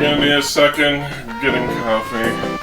Give me a second, getting coffee.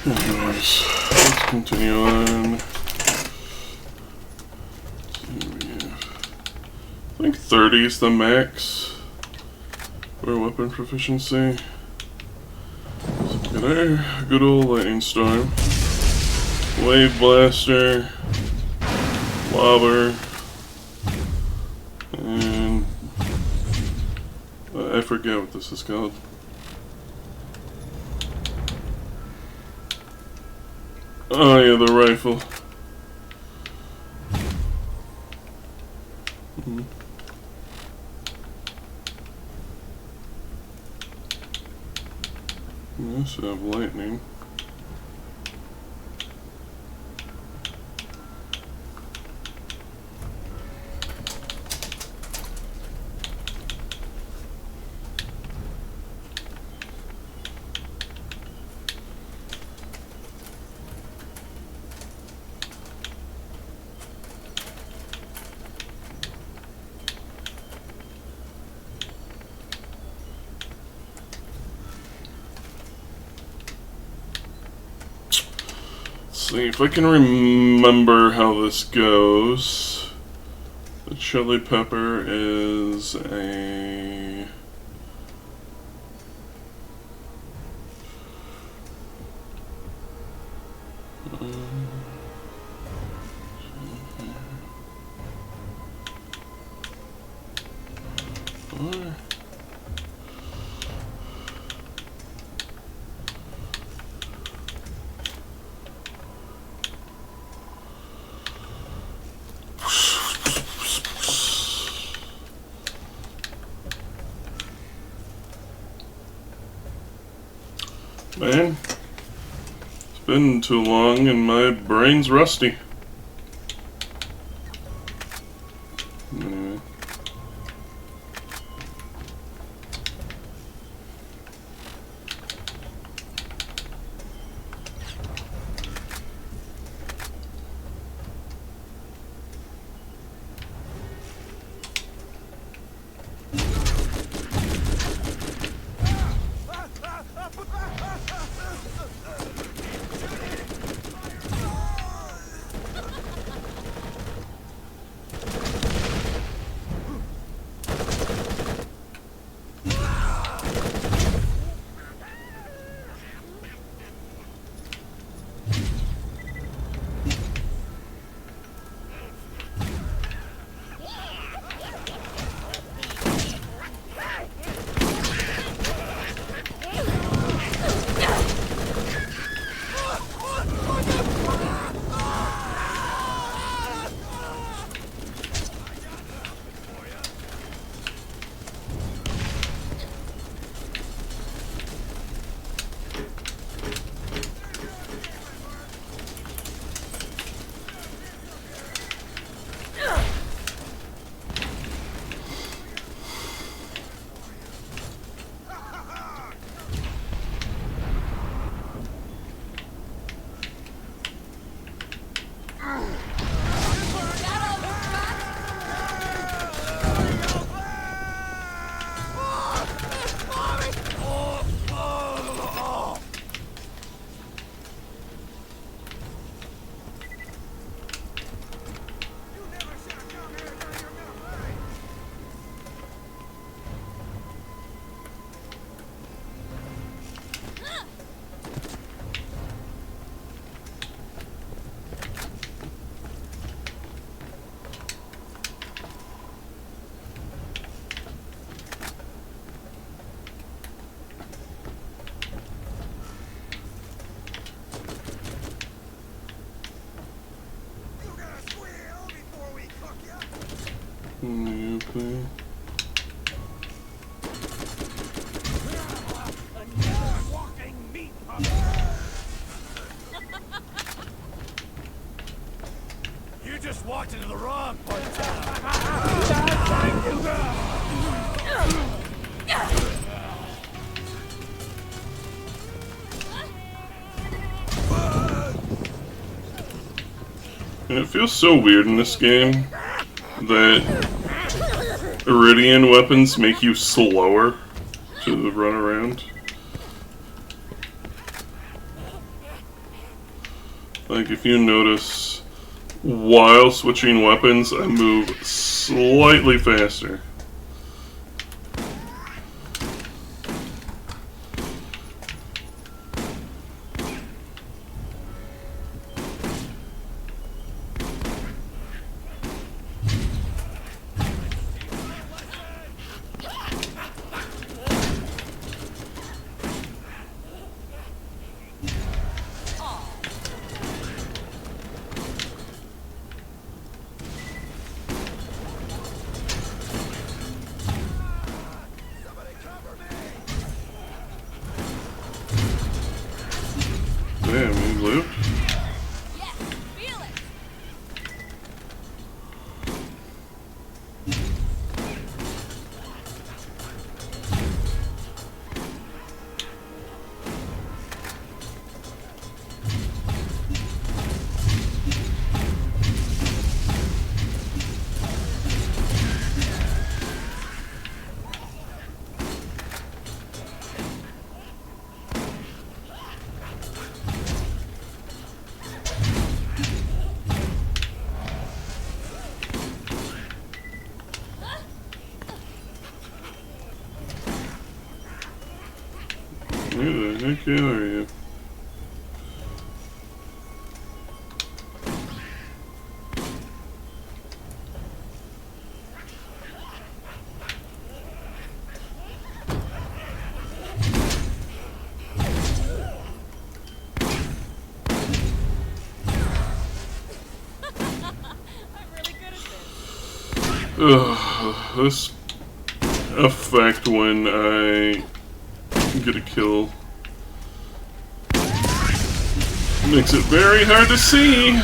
Anyways, let's continue on. I think 30 is the max for weapon proficiency. Let's get our good old lightning storm, wave blaster, lobber, and I forget what this is called. Oh yeah, the rifle. We also have lightning. See if I can remember how this goes. The chili pepper is a man, it's been too long and my brain's rusty. Anyway. into the wrong part of town. And it feels so weird in this game that Iridian weapons make you slower to run around. Like, if you notice, while switching weapons, I move slightly faster. Damn, you loot? Yes, feel it. Who the heck are you? I'm really good at this. Ugh, this effect when I get a kill makes it very hard to see.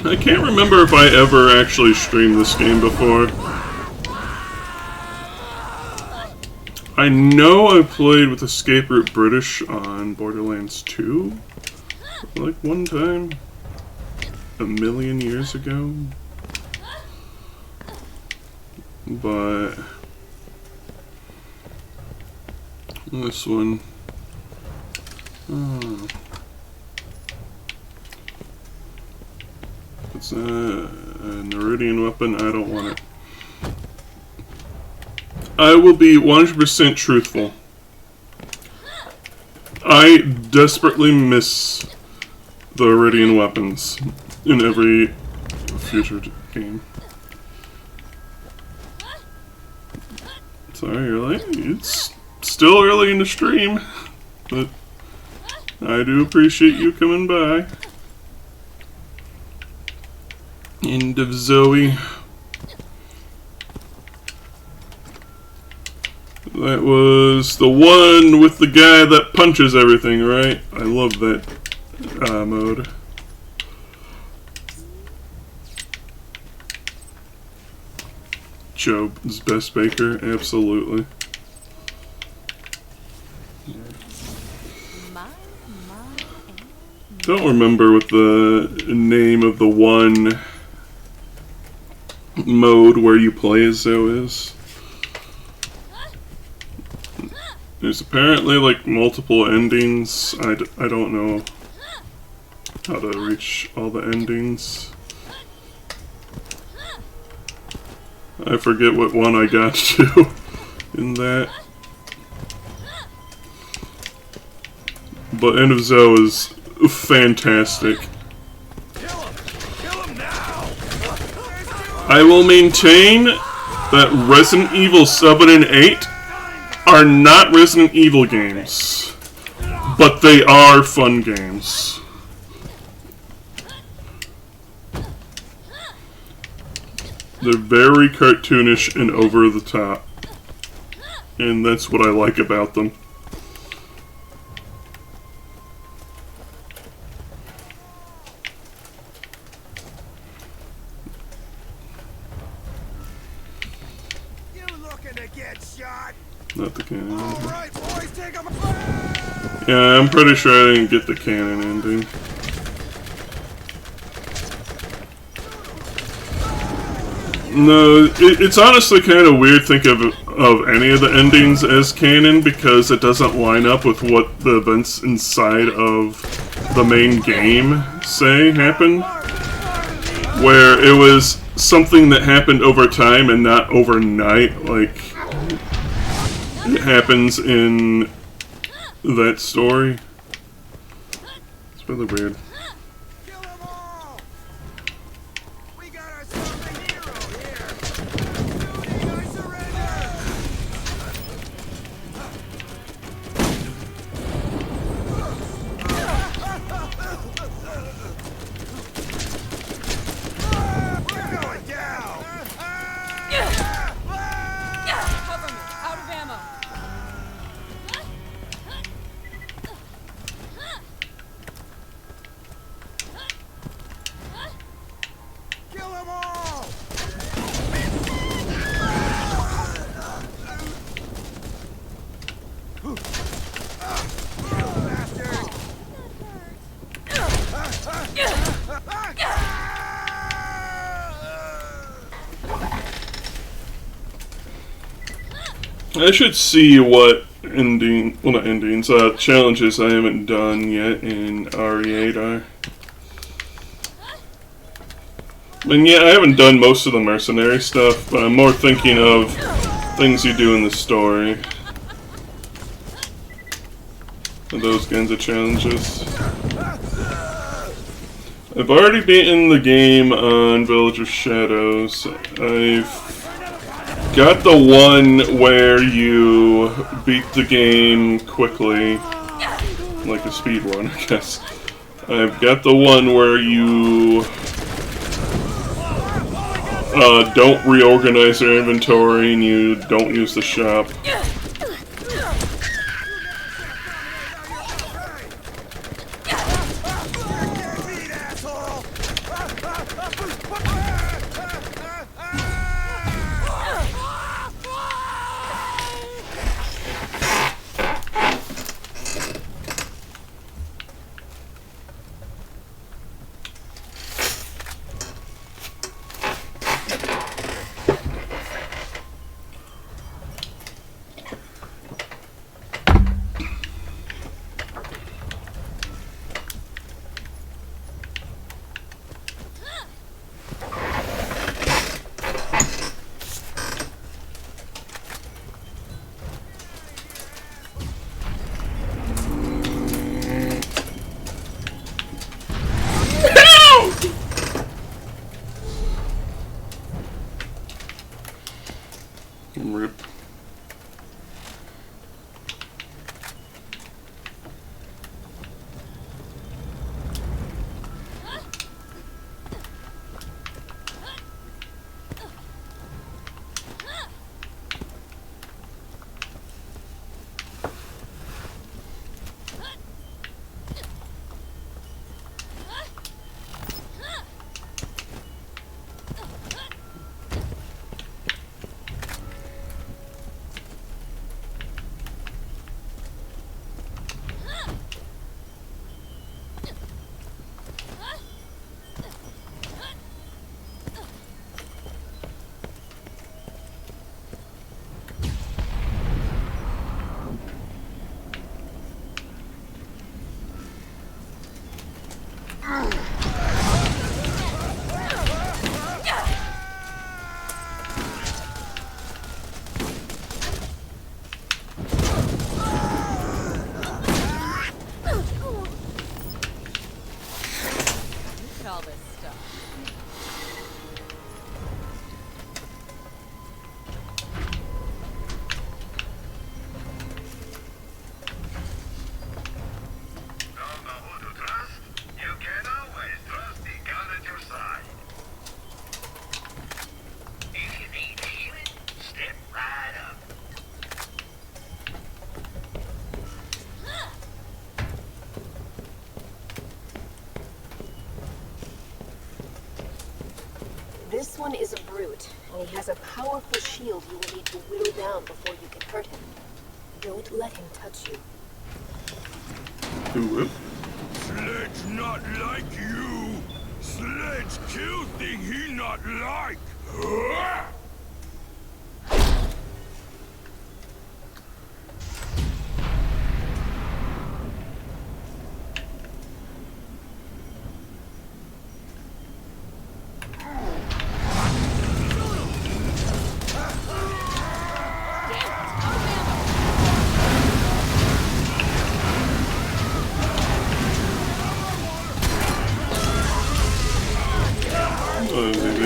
I can't remember if I ever actually streamed this game before. I know I played with Escape Route British on Borderlands 2, like one time, a million years ago. But this one, oh. It's an Iridian weapon. I don't want it. I will be 100% truthful. I desperately miss the Iridian weapons in every future game. Sorry, you're late. It's still early in the stream, but I do appreciate you coming by. End of Zoe. That was the one with the guy that punches everything, right? I love that mode. Job's Best Baker, absolutely. Don't remember what the name of the one mode where you play as Zoe is. There's apparently like multiple endings. I don't know how to reach all the endings. I forget what one I got to in that. But End of Zoe is fantastic. I will maintain that Resident Evil 7 and 8 are not Resident Evil games, but they are fun games. They're very cartoonish and over the top, and that's what I like about them. Not the canon ending. Yeah, I'm pretty sure I didn't get the canon ending. No, it's honestly kind of weird thinking of any of the endings as canon because it doesn't line up with what the events inside of the main game say happened. Where it was something that happened over time and not overnight, like it happens in that story. It's really weird. I should see what challenges I haven't done yet in RE8 are. And yeah, I haven't done most of the mercenary stuff, but I'm more thinking of things you do in the story. And those kinds of challenges. I've already beaten the game on Village of Shadows. I've got the one where you beat the game quickly, like a speed run, I guess. I've got the one where you don't reorganize your inventory and you don't use the shop. This one is a brute, and he has a powerful shield you will need to whittle down before you can hurt him. Don't let him touch you. Do it. Sledge not like you. Sledge kill thing he not like. Oh, maybe.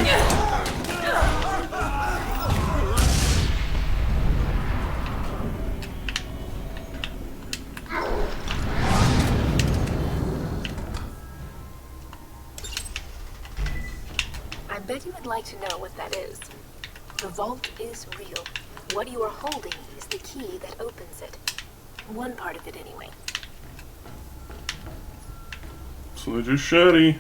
I bet you would like to know what that is. The vault is real. What you are holding is the key that opens it. One part of it, anyway. So they're just shoddy.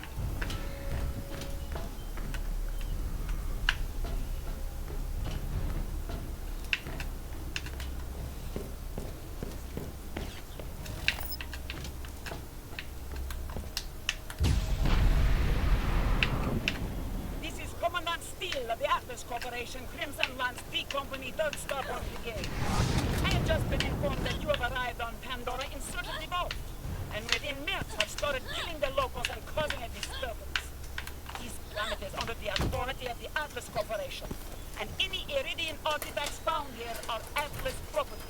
This is Commandant Steele of the Atlas Corporation, Crimson Lance D Company, 3rd Starport Brigade. I have just been informed that you have arrived on Pandora in search of the vault, and within minutes have started killing the locals and causing a disturbance. This planet is under the authority of the Atlas Corporation, and any Iridian artifacts found here are Atlas property.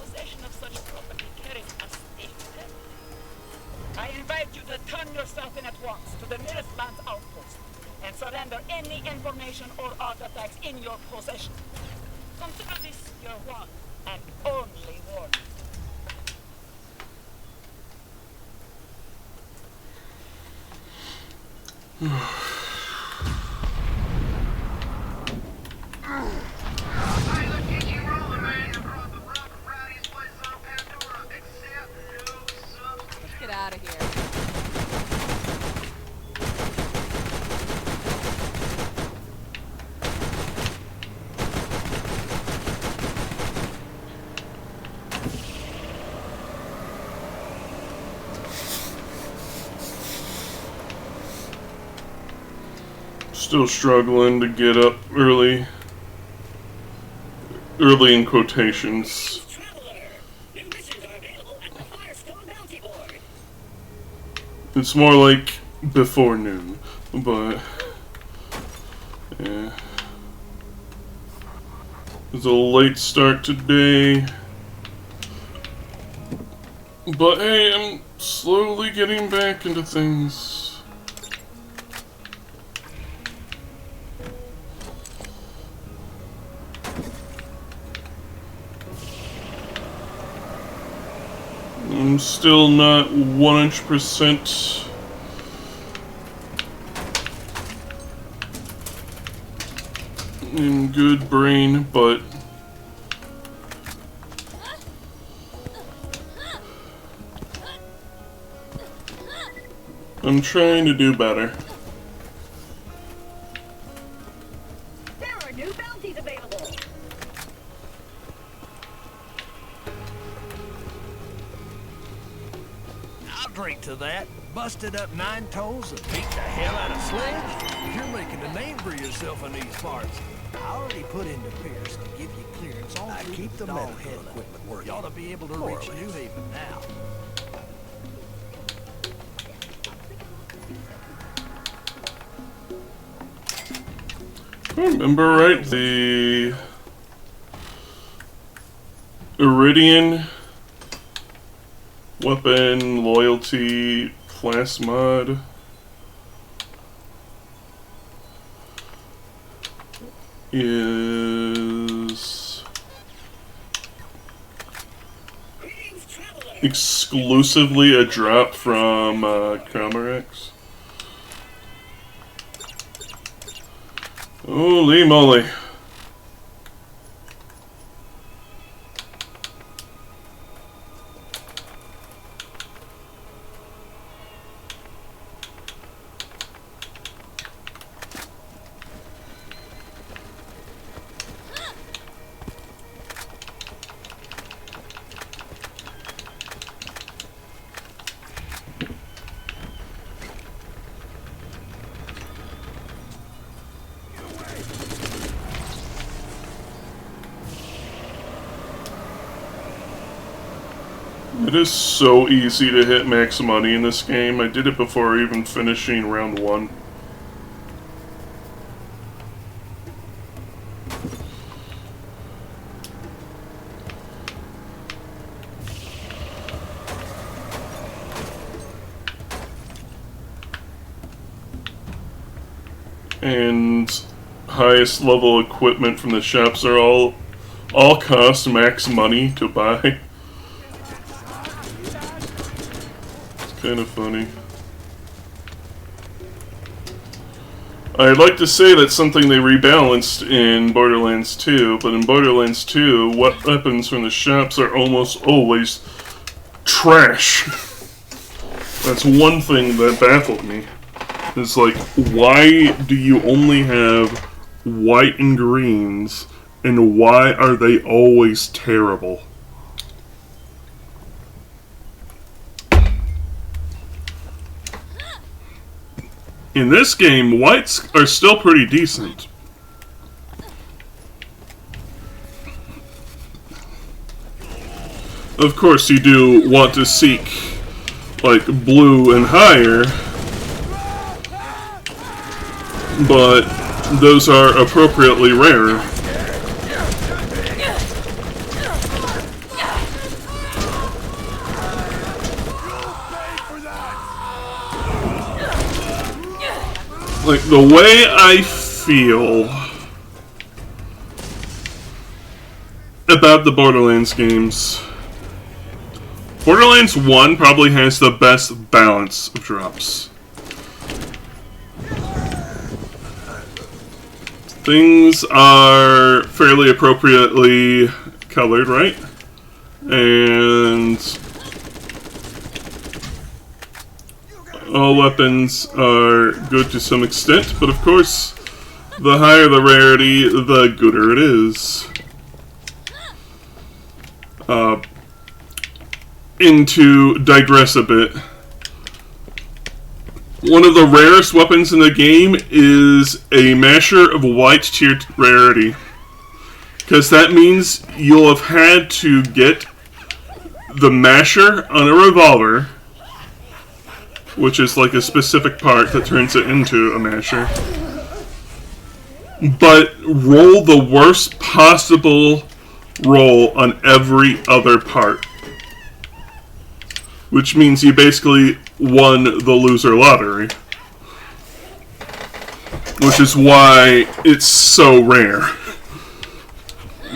Possession of such property carries a state penalty. I invite you to turn yourself in at once to the nearest land outpost and surrender any information or artifacts in your possession. Consider this your one and only warning. Let's get out of here. Still struggling to get up early. Early in quotations. It's more like before noon, but yeah. It's a late start today. But hey, I'm slowly getting back into things. I'm still not 100% in good brain, but I'm trying to do better. There are new bounties available. I'll drink to that. Busted up 9 toes and beat the hell out of Sledge. You're making a name for yourself in these parts. I already put into Pierce to give you clearance all I through keep the dog medical head. equipment working. You ought to be able to More or reach less. New Haven now. If I remember right, the Iridian weapon loyalty class mod is exclusively a drop from Cromarex. Holy moly. It is so easy to hit max money in this game. I did it before even finishing round 1. And highest level equipment from the shops are all cost max money to buy. Kind of funny. I'd like to say that's something they rebalanced in Borderlands 2, but in Borderlands 2, what weapons from the shops are almost always trash. That's one thing that baffled me. It's like, why do you only have white and greens, and why are they always terrible? In this game, whites are still pretty decent. Of course, you do want to seek, like, blue and higher, but those are appropriately rare. Like, the way I feel about the Borderlands games, Borderlands 1 probably has the best balance of drops. Things are fairly appropriately colored, right? And all weapons are good to some extent, but of course, the higher the rarity, the gooder it is. And to digress a bit, one of the rarest weapons in the game is a masher of white tier rarity. Because that means you'll have had to get the masher on a revolver, which is like a specific part that turns it into a masher, but roll the worst possible roll on every other part. Which means you basically won the loser lottery. Which is why it's so rare.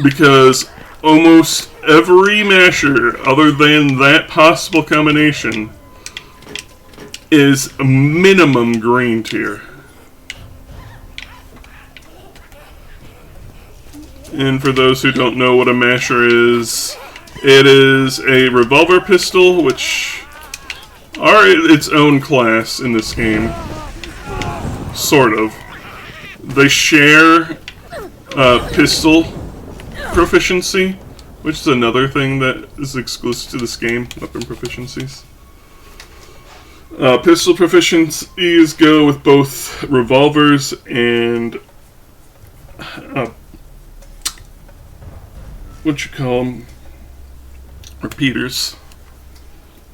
Because almost every masher, other than that possible combination, is minimum green tier. And for those who don't know what a masher is, it is a revolver pistol, which are its own class in this game. Sort of. They share pistol proficiency, which is another thing that is exclusive to this game, weapon proficiencies. Pistol proficiencies go with both revolvers and what you call them? Repeaters.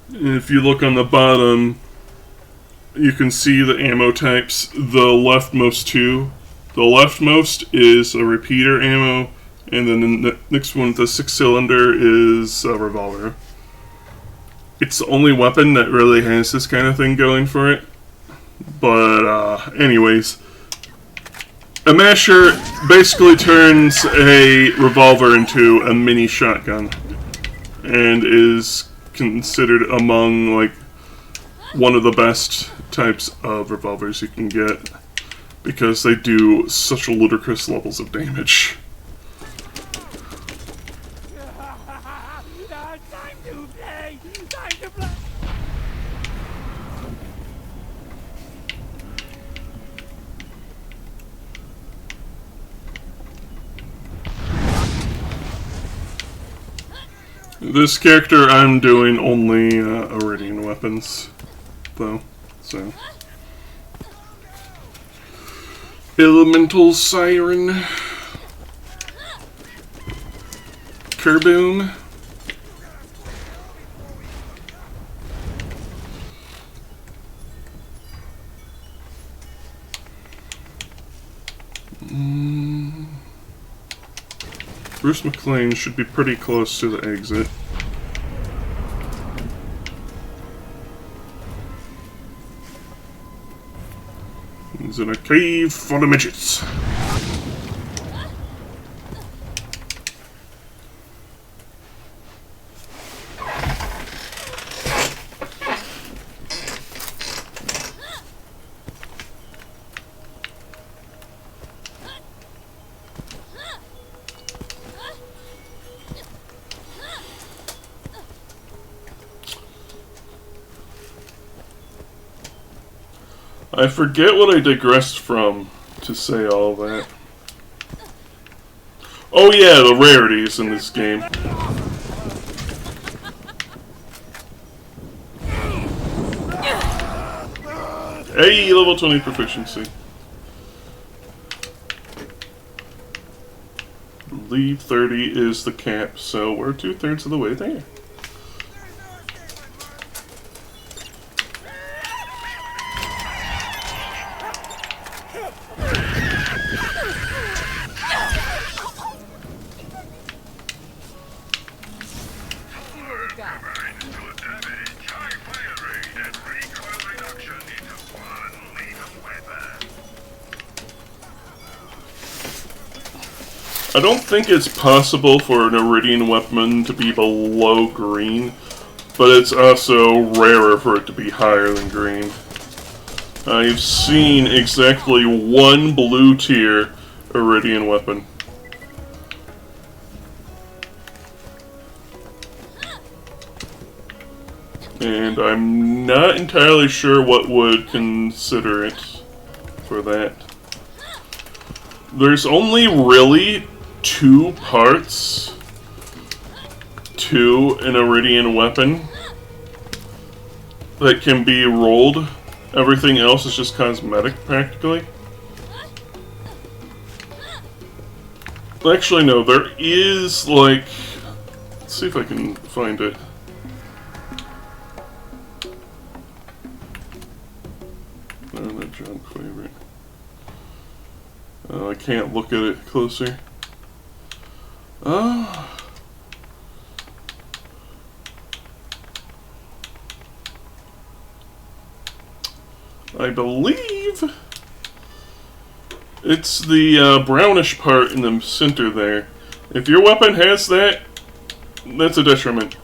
And if you look on the bottom, you can see the ammo types. The leftmost two. The leftmost is a repeater ammo, and then the next one, the 6-cylinder, is a revolver. It's the only weapon that really has this kind of thing going for it. But, anyways, a masher basically turns a revolver into a mini shotgun, and is considered among, like, one of the best types of revolvers you can get, because they do such ludicrous levels of damage. This character, I'm doing only Iridian weapons, though, so. Elemental Siren. Kerboom. Bruce McLean should be pretty close to the exit. He's in a cave full of midgets. I forget what I digressed from to say all that. Oh yeah, the rarities in this game. Hey, level 20 proficiency. I believe 30 is the cap, so we're 2/3 of the way there. I don't think it's possible for an Iridian weapon to be below green, but it's also rarer for it to be higher than green. I've seen exactly one blue tier Iridian weapon. And I'm not entirely sure what would consider it for that. There's only really 2 parts to an Iridian weapon that can be rolled. Everything else is just cosmetic, practically. Actually, no, there is, like... Let's see if I can find it. No, not John favorite. I can't look at it closer. I believe it's the brownish part in the center there. If your weapon has that, that's a detriment.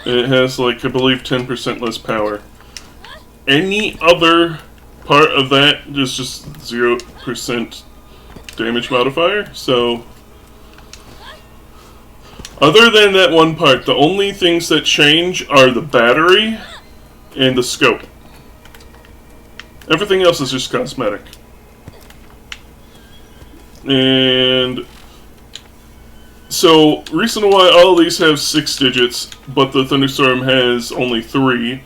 It has, like, I believe 10% less power. Any other part of that is just 0% damage modifier, so... Other than that one part, the only things that change are the battery and the scope. Everything else is just cosmetic. And... So, reason why all these have 6 digits, but the Thunderstorm has only 3,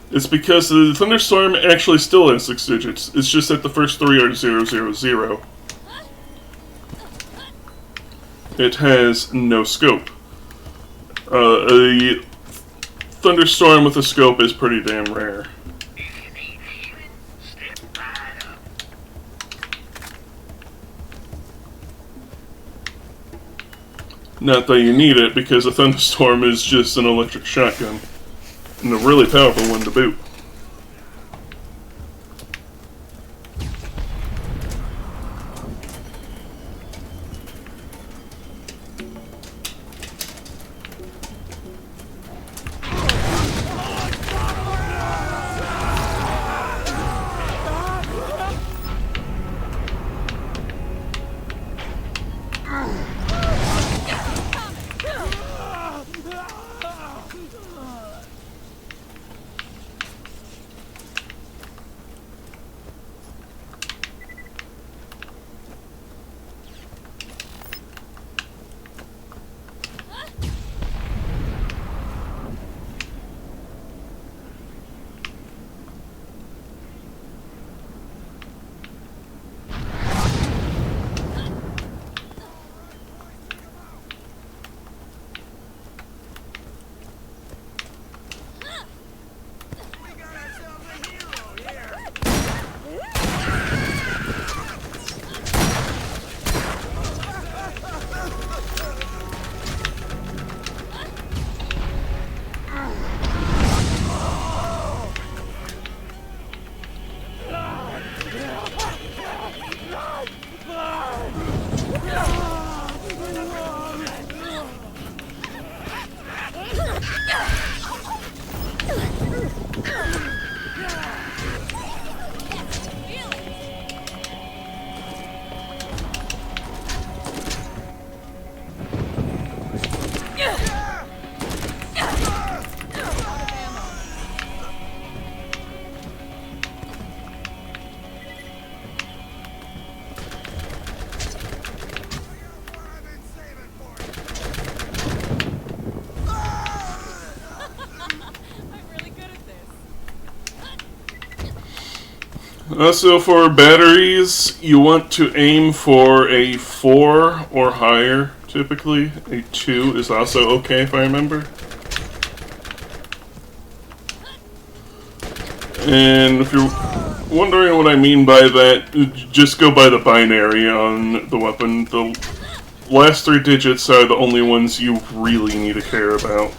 is because the Thunderstorm actually still has 6 digits. It's just that the first 3 are 000. It has no scope. A Thunderstorm with a scope is pretty damn rare. Not that you need it, because a Thunderstorm is just an electric shotgun. And a really powerful one to boot. So for batteries, you want to aim for a 4 or higher, typically. A 2 is also okay, if I remember. And if you're wondering what I mean by that, just go by the binary on the weapon. The last 3 digits are the only ones you really need to care about.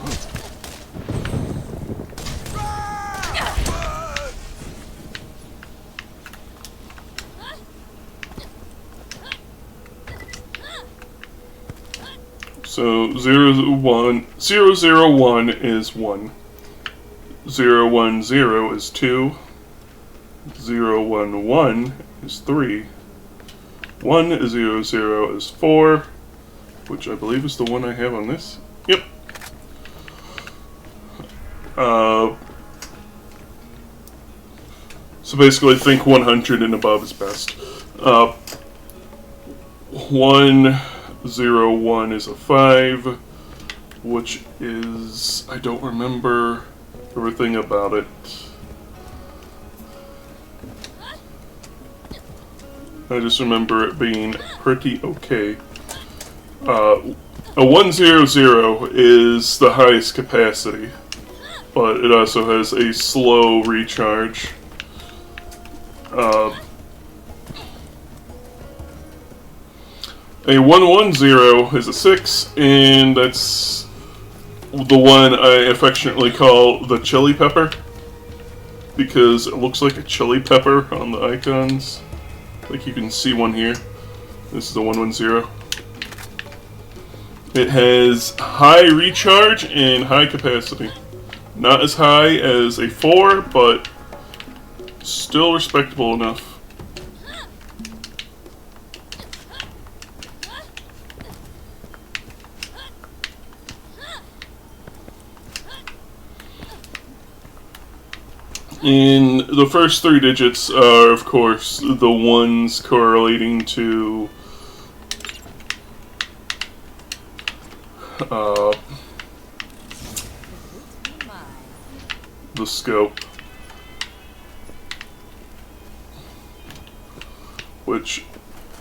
So 001 is 1. 010 is 2. 011 is 3. 100 is 4, which I believe is the one I have on this. Yep. So basically think 100 and above is best. 101 is a 5, which is, I don't remember everything about it. I just remember it being pretty okay. A 100 is the highest capacity, but it also has a slow recharge. A 110 is a 6, and that's the one I affectionately call the chili pepper, because it looks like a chili pepper on the icons. Like you can see one here. This is the 110. It has high recharge and high capacity. Not as high as a 4, but still respectable enough. And the first 3 digits are, of course, the ones correlating to the scope, which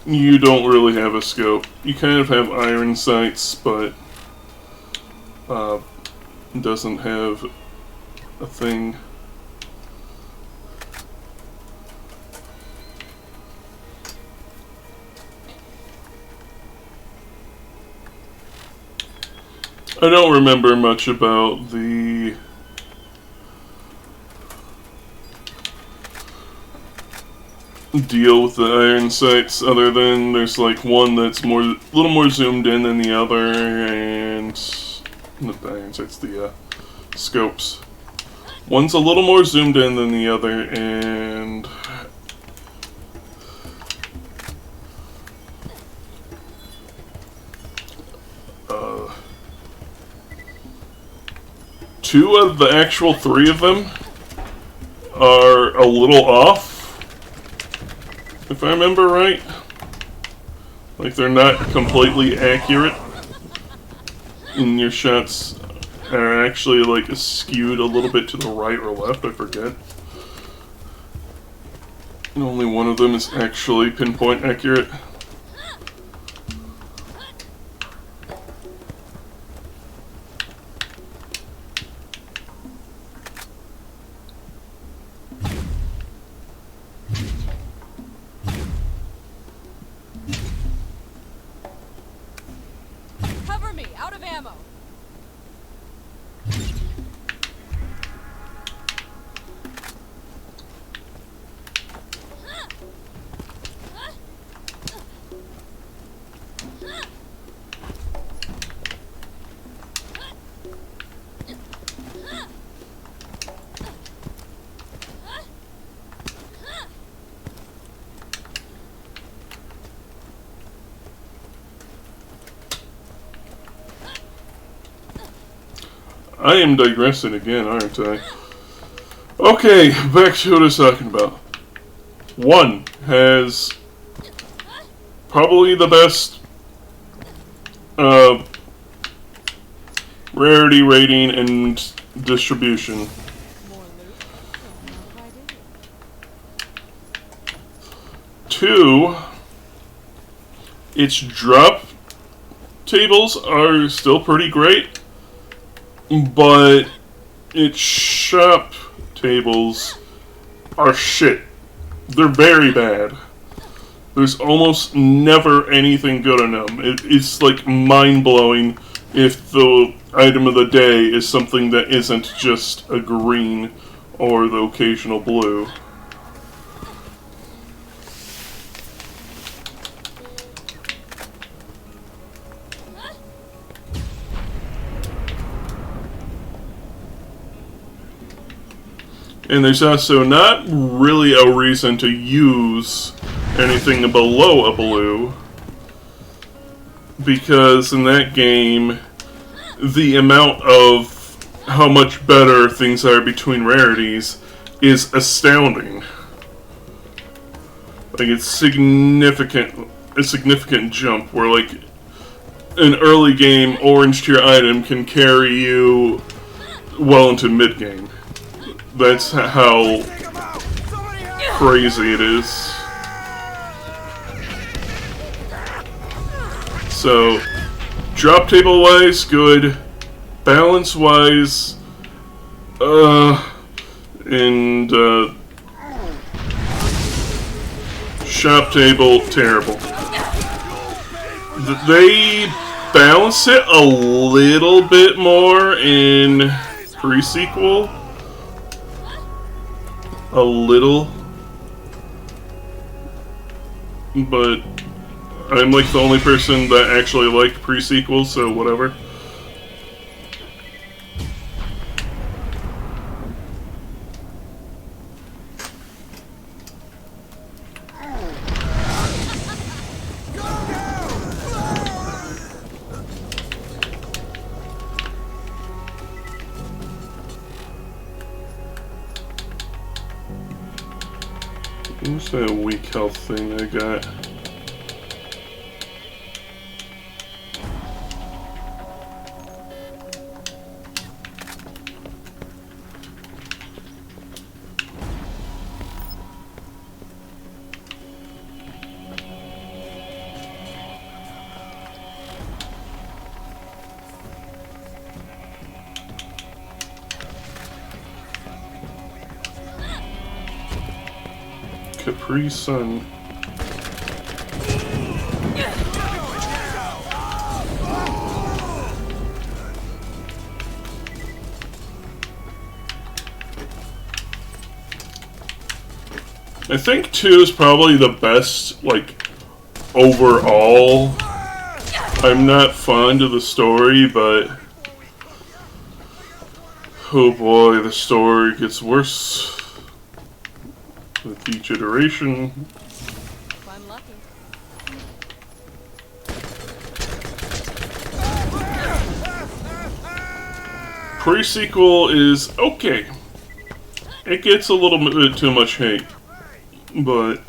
you don't really have a scope. You kind of have iron sights, but it doesn't have a thing. I don't remember much about the deal with the iron sights, other than there's like one that's a little more zoomed in than the other, and not the iron sights, the scopes. One's a little more zoomed in than the other, and two of the actual 3 of them are a little off, if I remember right. Like, they're not completely accurate, and your shots are actually like skewed a little bit to the right or left, I forget. And only one of them is actually pinpoint accurate. Cover me, out of ammo. I am digressing again, aren't I? Okay, back to what I was talking about. 1 has probably the best rarity rating and distribution. More loot? I don't know if I do. 2, its drop tables are still pretty great, but its shop tables are shit. They're very bad. There's almost never anything good in them. It's like mind-blowing if the item of the day is something that isn't just a green or the occasional blue. And there's also not really a reason to use anything below a blue, because in that game, the amount of how much better things are between rarities is astounding. Like, it's a significant jump where, like, an early game orange tier item can carry you well into mid game. That's how crazy it is. So, drop table wise, good. Balance wise, and shop table, terrible. They balance it a little bit more in pre-sequel. A little, but I'm like the only person that actually liked pre-sequels, so whatever. What's that weak health thing I got? Capri Sun. I think 2 is probably the best, like, overall. I'm not fond of the story, but oh boy, the story gets worse with each iteration. If I'm lucky. Pre-sequel is okay. It gets a little bit too much hate, but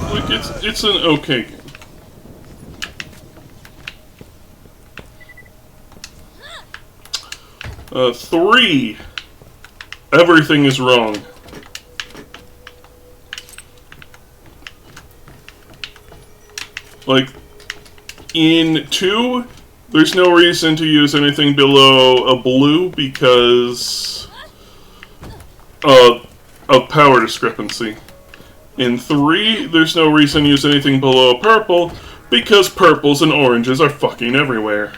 like it's an okay game. Three. Everything is wrong. Like, in 2, there's no reason to use anything below a blue because of power discrepancy. In 3, there's no reason to use anything below a purple because purples and oranges are fucking everywhere.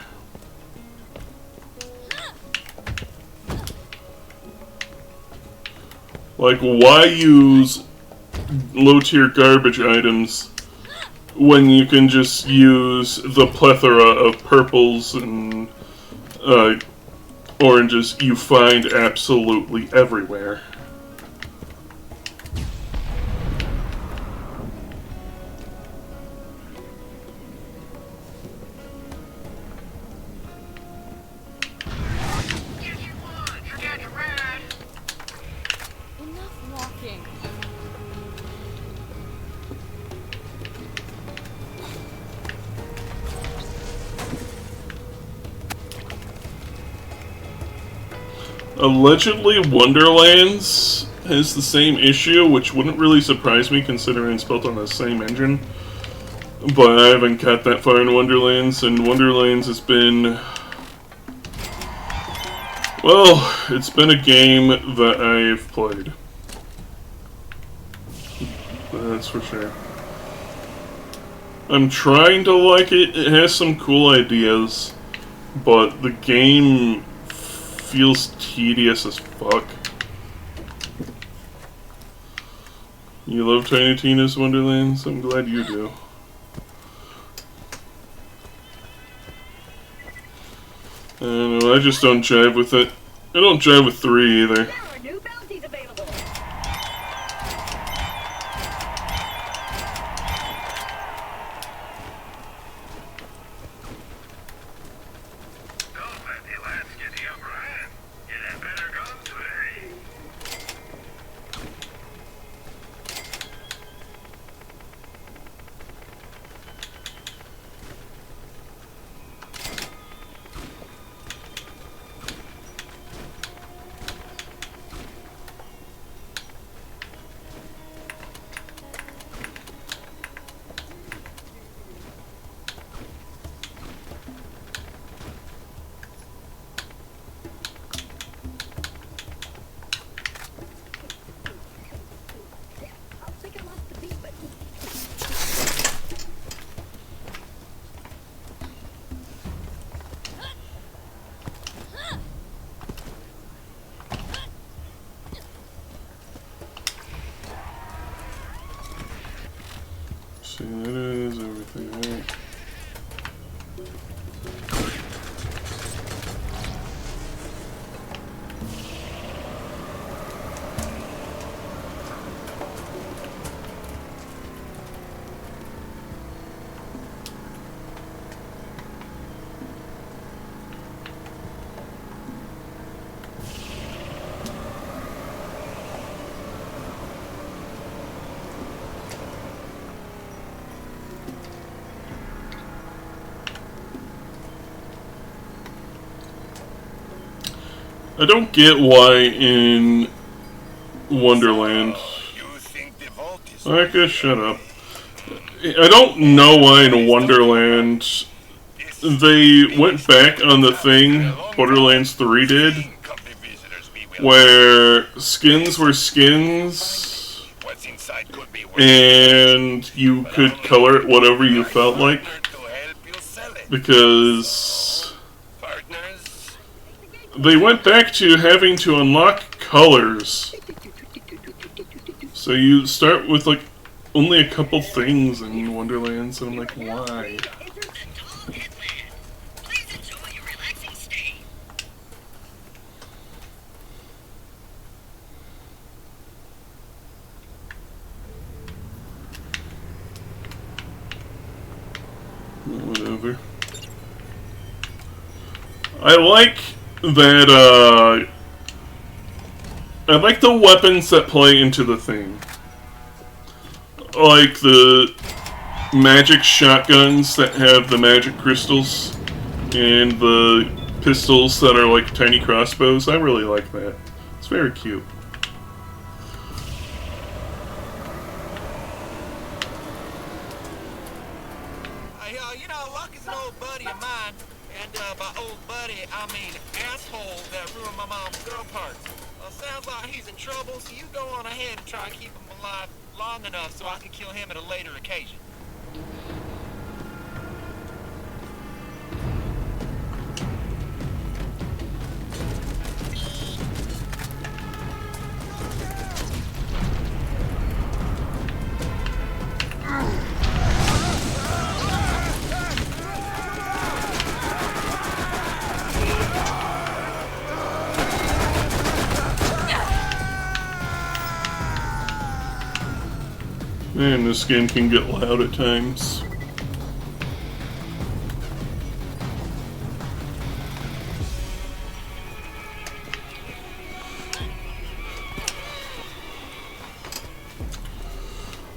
Like, why use low-tier garbage items when you can just use the plethora of purples and oranges you find absolutely everywhere? Allegedly, Wonderlands has the same issue, which wouldn't really surprise me considering it's built on the same engine. But I haven't got that far in Wonderlands, and Wonderlands has been... well, it's been a game that I've played. That's for sure. I'm trying to like it. It has some cool ideas, but the game feels tedious as fuck. You love Tiny Tina's Wonderlands? I'm glad you do. I don't know, I just don't jive with it. I don't jive with 3 either. There are new bounties available. Don't let the lads get the upper hand. You have better guns today. I think I lost the beat, but See, that is everything, right? I don't get why in Wonderland... You think the vault is... I guess shut up. I don't know why in Wonderland they went back on the thing Borderlands 3 did, Company visitors be welcome. where skins were skins, What's inside could be worth and you could color it whatever you felt like, to help you sell it. because Partners, they went back to having to unlock colors. So you start with like only a couple things in Wonderlands, and I'm like, why? please enjoy your relaxing stay. Whatever. I like that, I like the weapons that play into the thing. Like the magic shotguns that have the magic crystals, and the pistols that are like tiny crossbows. I really like that. It's very cute. You know, Luck is an old buddy of mine, and by old buddy, I mean asshole that ruined my mom's girl parts. Sounds like he's in trouble, so you go on ahead and try and keep him alive long enough so I can kill him at a later occasion. Man, this game can get loud at times.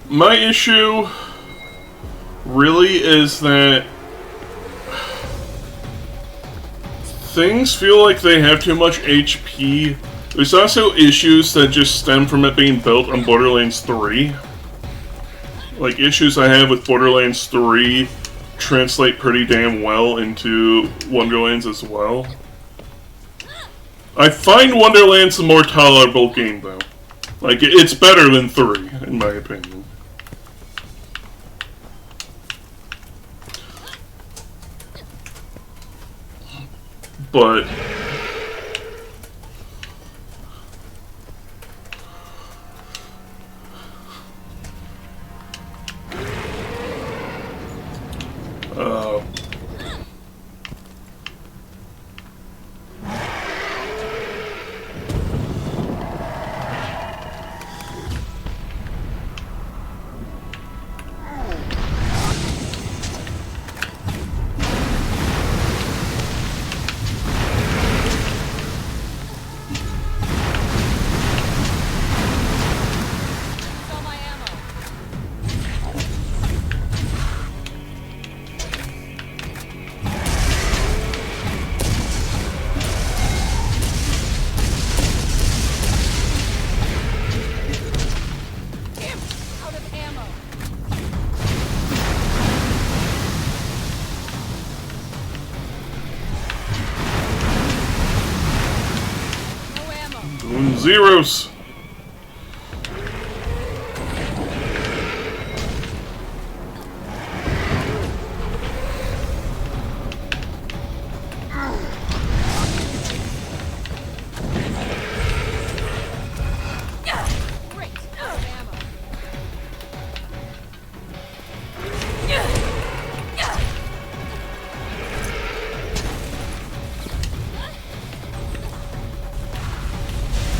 My issue really is that things feel like they have too much HP. There's also issues that just stem from it being built on Borderlands 3. Like, issues I have with Borderlands 3 translate pretty damn well into Wonderlands as well. I find Wonderlands a more tolerable game, though. Like, it's better than 3, in my opinion. But All my ammo. Damn, out of ammo. No ammo. doing zeros. Great, out of ammo.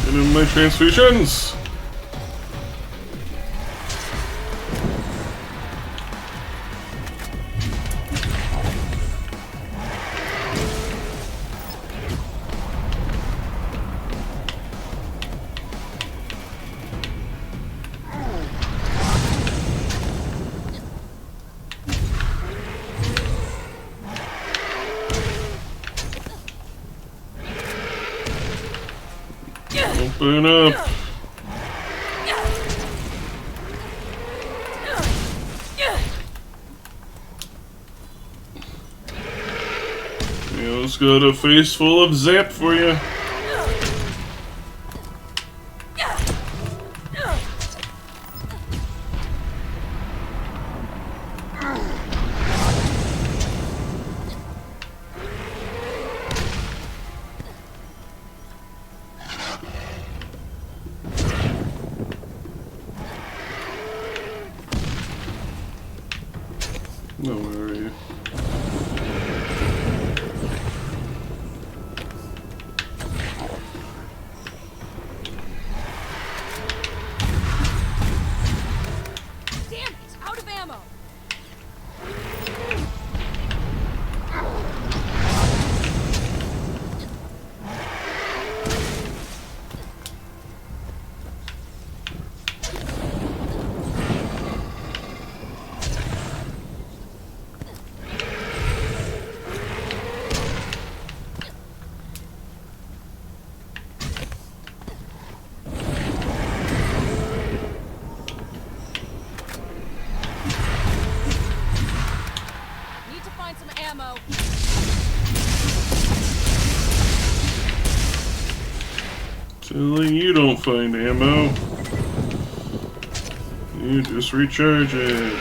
Get in my transfusions. Open up. Neil's got a face full of zap for you. No, where are you? Damn it, out of ammo. Need to find some ammo. Telling you don't find ammo. You just recharge it.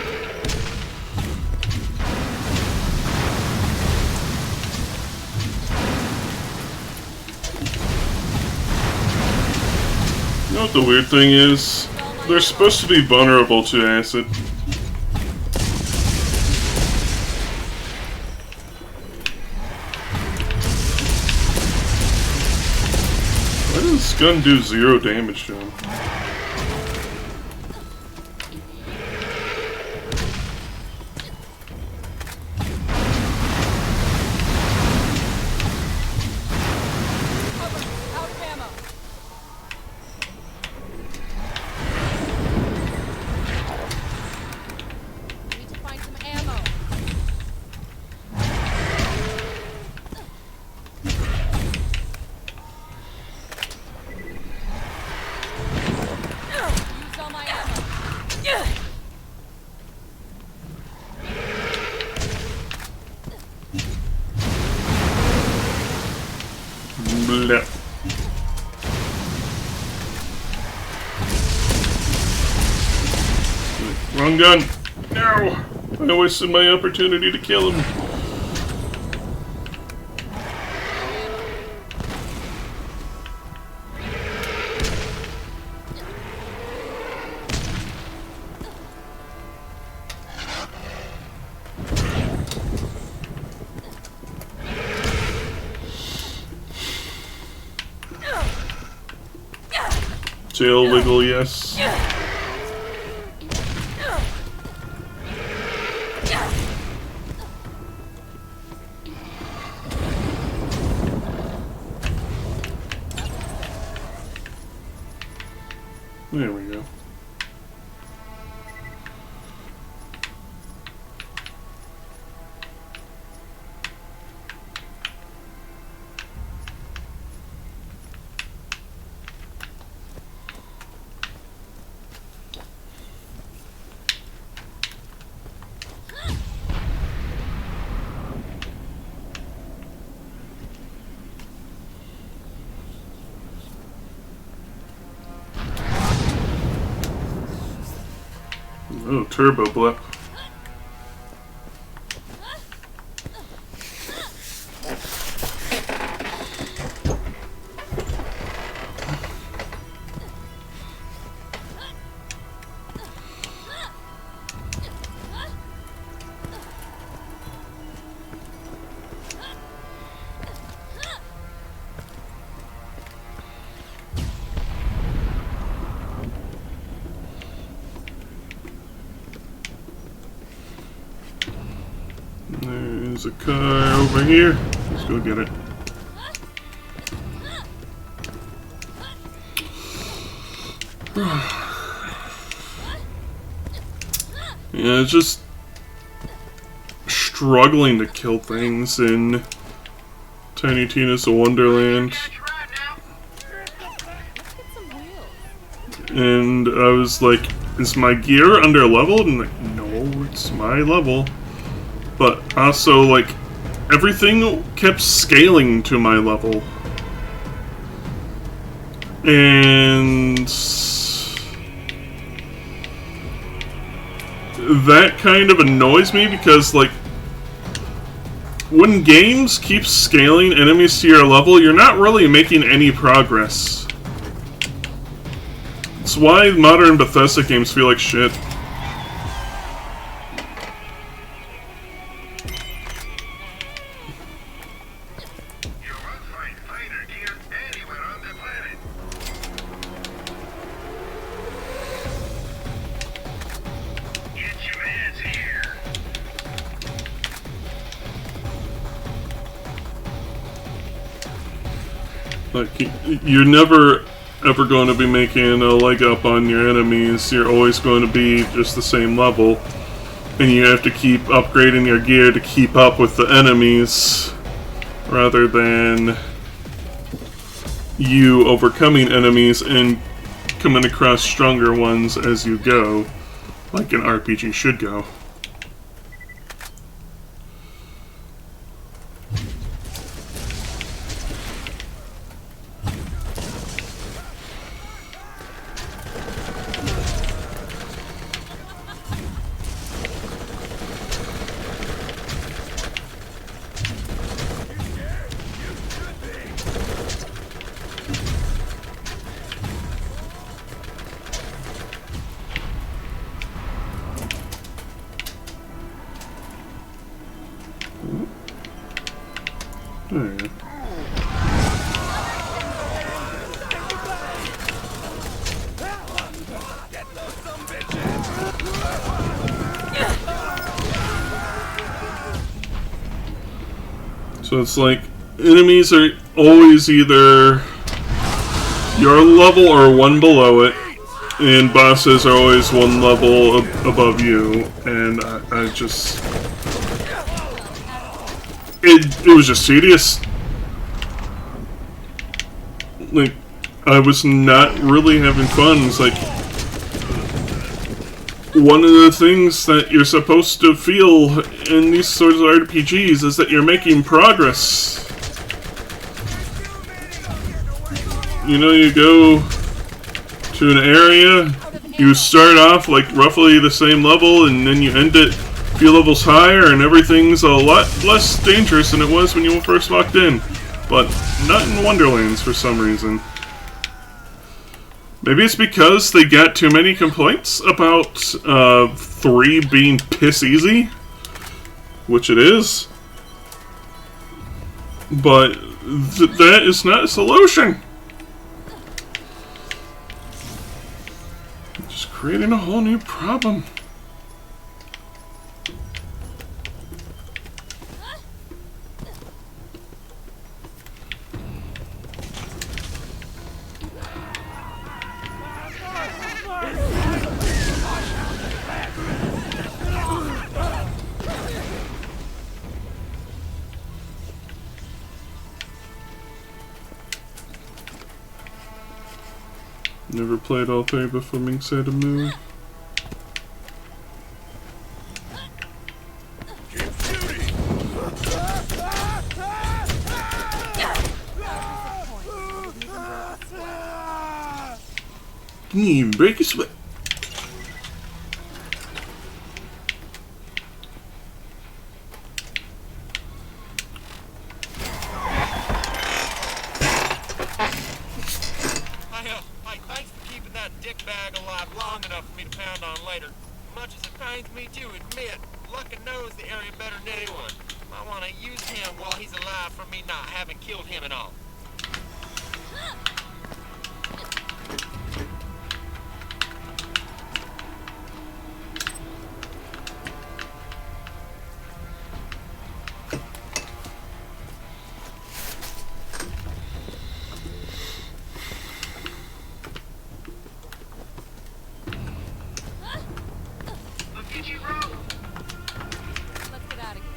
You know what the weird thing is? They're supposed to be vulnerable to acid. Why does this gun do 0 damage to him? Cover, out of ammo. Need to find some ammo. Blech. Wrong gun! No! I wasted my opportunity to kill him. Tail wiggle, yes. There we go. Oh, turbo blip. There's a car over here. Let's go get it. Yeah, it's just struggling to kill things in Tiny Tina's Wonderland. And I was like, is my gear under leveled? And like, no, it's my level. But also, like, everything kept scaling to my level. And that kind of annoys me because, like, when games keep scaling enemies to your level, you're not really making any progress. It's why modern Bethesda games feel like shit. Like, you're never ever going to be making a leg up on your enemies. You're always going to be just the same level. And you have to keep upgrading your gear to keep up with the enemies, rather than you overcoming enemies and coming across stronger ones as you go, like an RPG should go. There you go. So it's like, enemies are always either your level or one below it, and bosses are always one level above you, and I just... It was just tedious. Like, I was not really having fun. It's like, one of the things that you're supposed to feel in these sorts of RPGs is that you're making progress. you know, you go to an area, you start off like roughly the same level, and then you end it a few levels higher, and everything's a lot less dangerous than it was when you first walked in. But not in Wonderlands for some reason. Maybe it's because they got too many complaints about 3 being piss easy, which it is. But that is not a solution. Just creating a whole new problem. Never played all 3 before being said to move. Break your sweat. Thanks for keeping that dick bag alive long enough for me to pound on later. Much as it pains me to admit, Luckin knows the area better than anyone. I want to use him while he's alive for me not having killed him at all. Let's get out of here.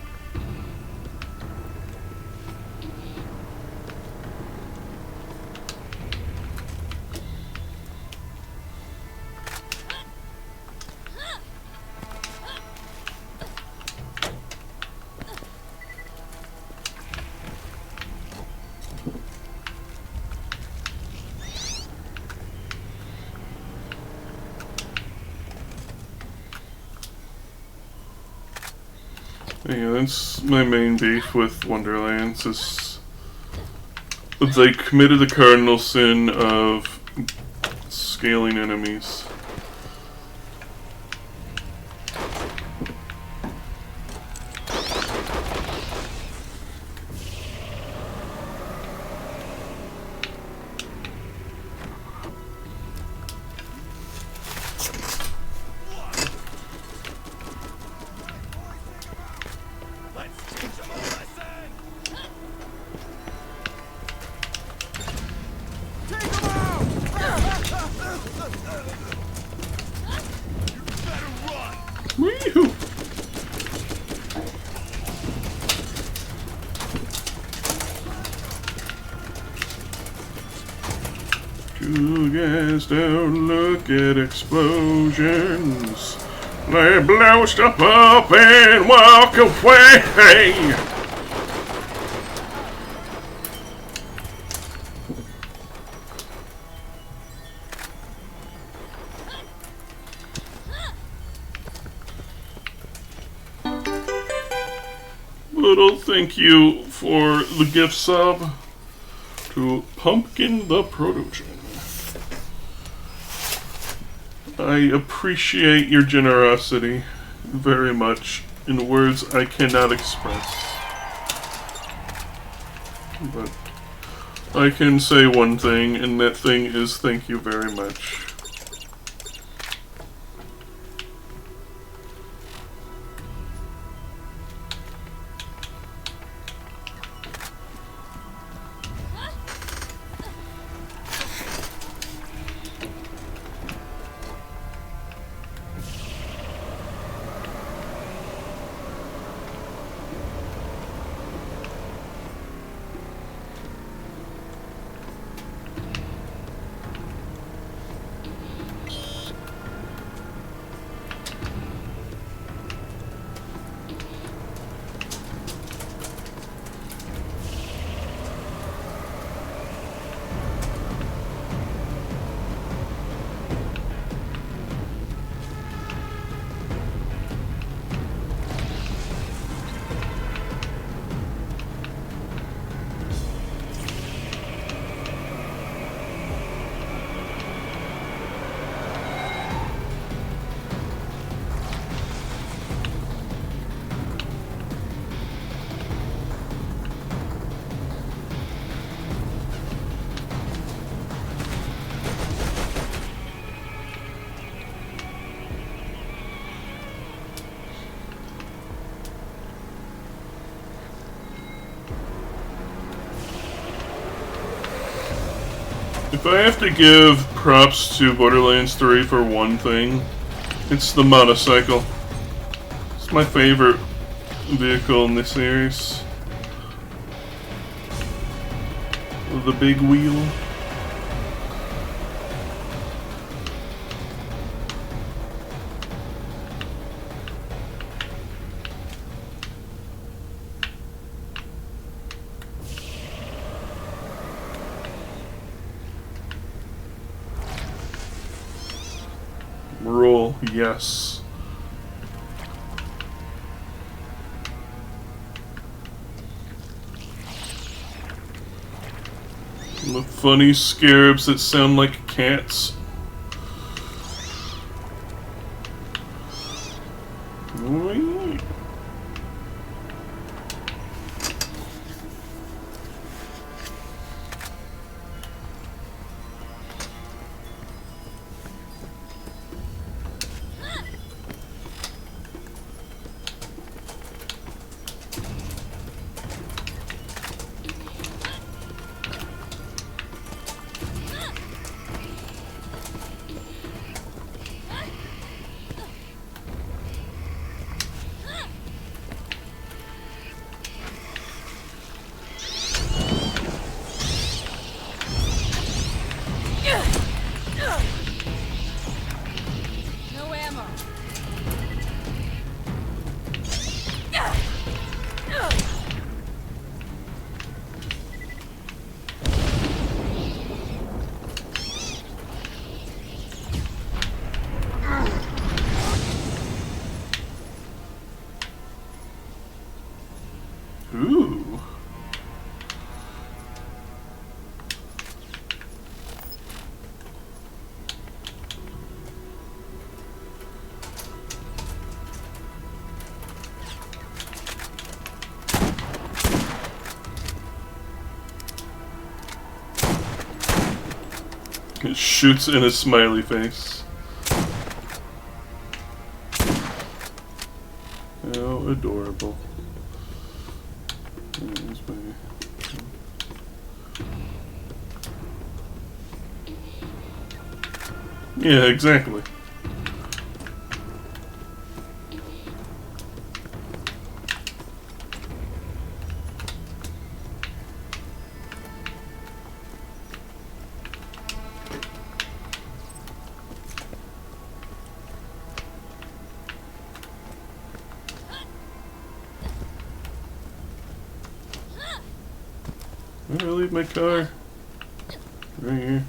Yeah, that's my main beef with Wonderlands, is they committed the cardinal sin of scaling enemies. Wee-hoo! Two guys don't look at explosions. They blow stuff up and walk away. Little thank you for the gift sub to Pumpkin the Protogen. I appreciate your generosity very much in words I cannot express. But I can say one thing, and that thing is thank you very much. If I have to give props to Borderlands 3 for one thing, it's the motorcycle. It's my favorite vehicle in this series. The big wheel. Roll, yes. The funny scarabs that sound like cats. Whee. No ammo. Ooh. It shoots in a smiley face. How adorable. There's my... Yeah, exactly. Where did I leave my car? Right here.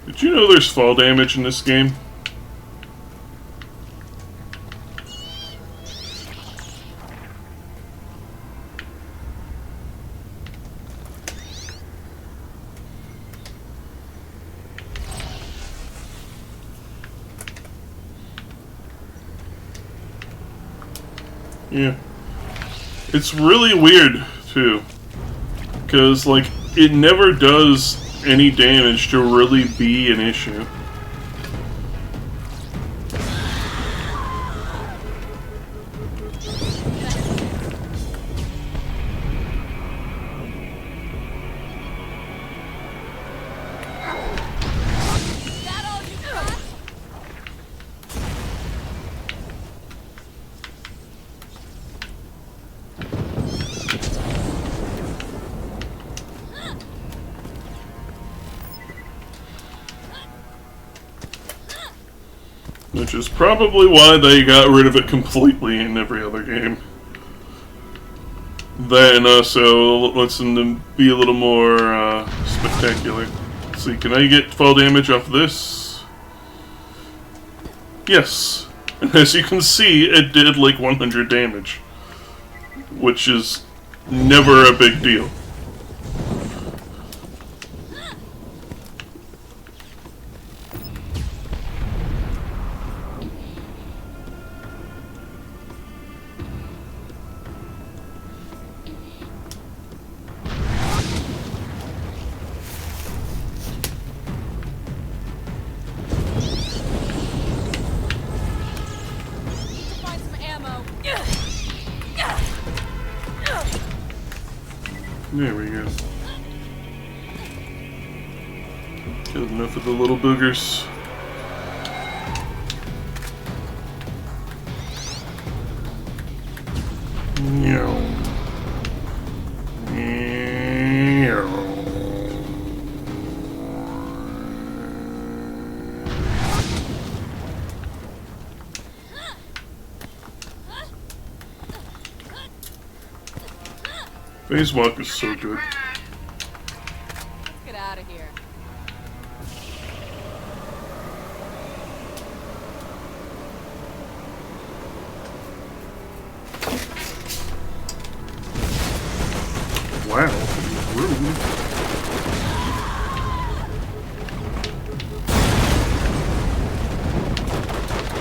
Did you know there's fall damage in this game? Yeah. It's really weird, too. Because, like, it never does any damage to really be an issue. Is that all you got? Which is probably why they got rid of it completely in every other game. That and also lets them to be a little more spectacular. Let's see, can I get fall damage off this? Yes. And as you can see, it did like 100 damage. Which is never a big deal. Find some ammo. There we go. Killed enough of the little boogers. Meow. Meow. Phase walk is so good. Get out of here. Wow, rude.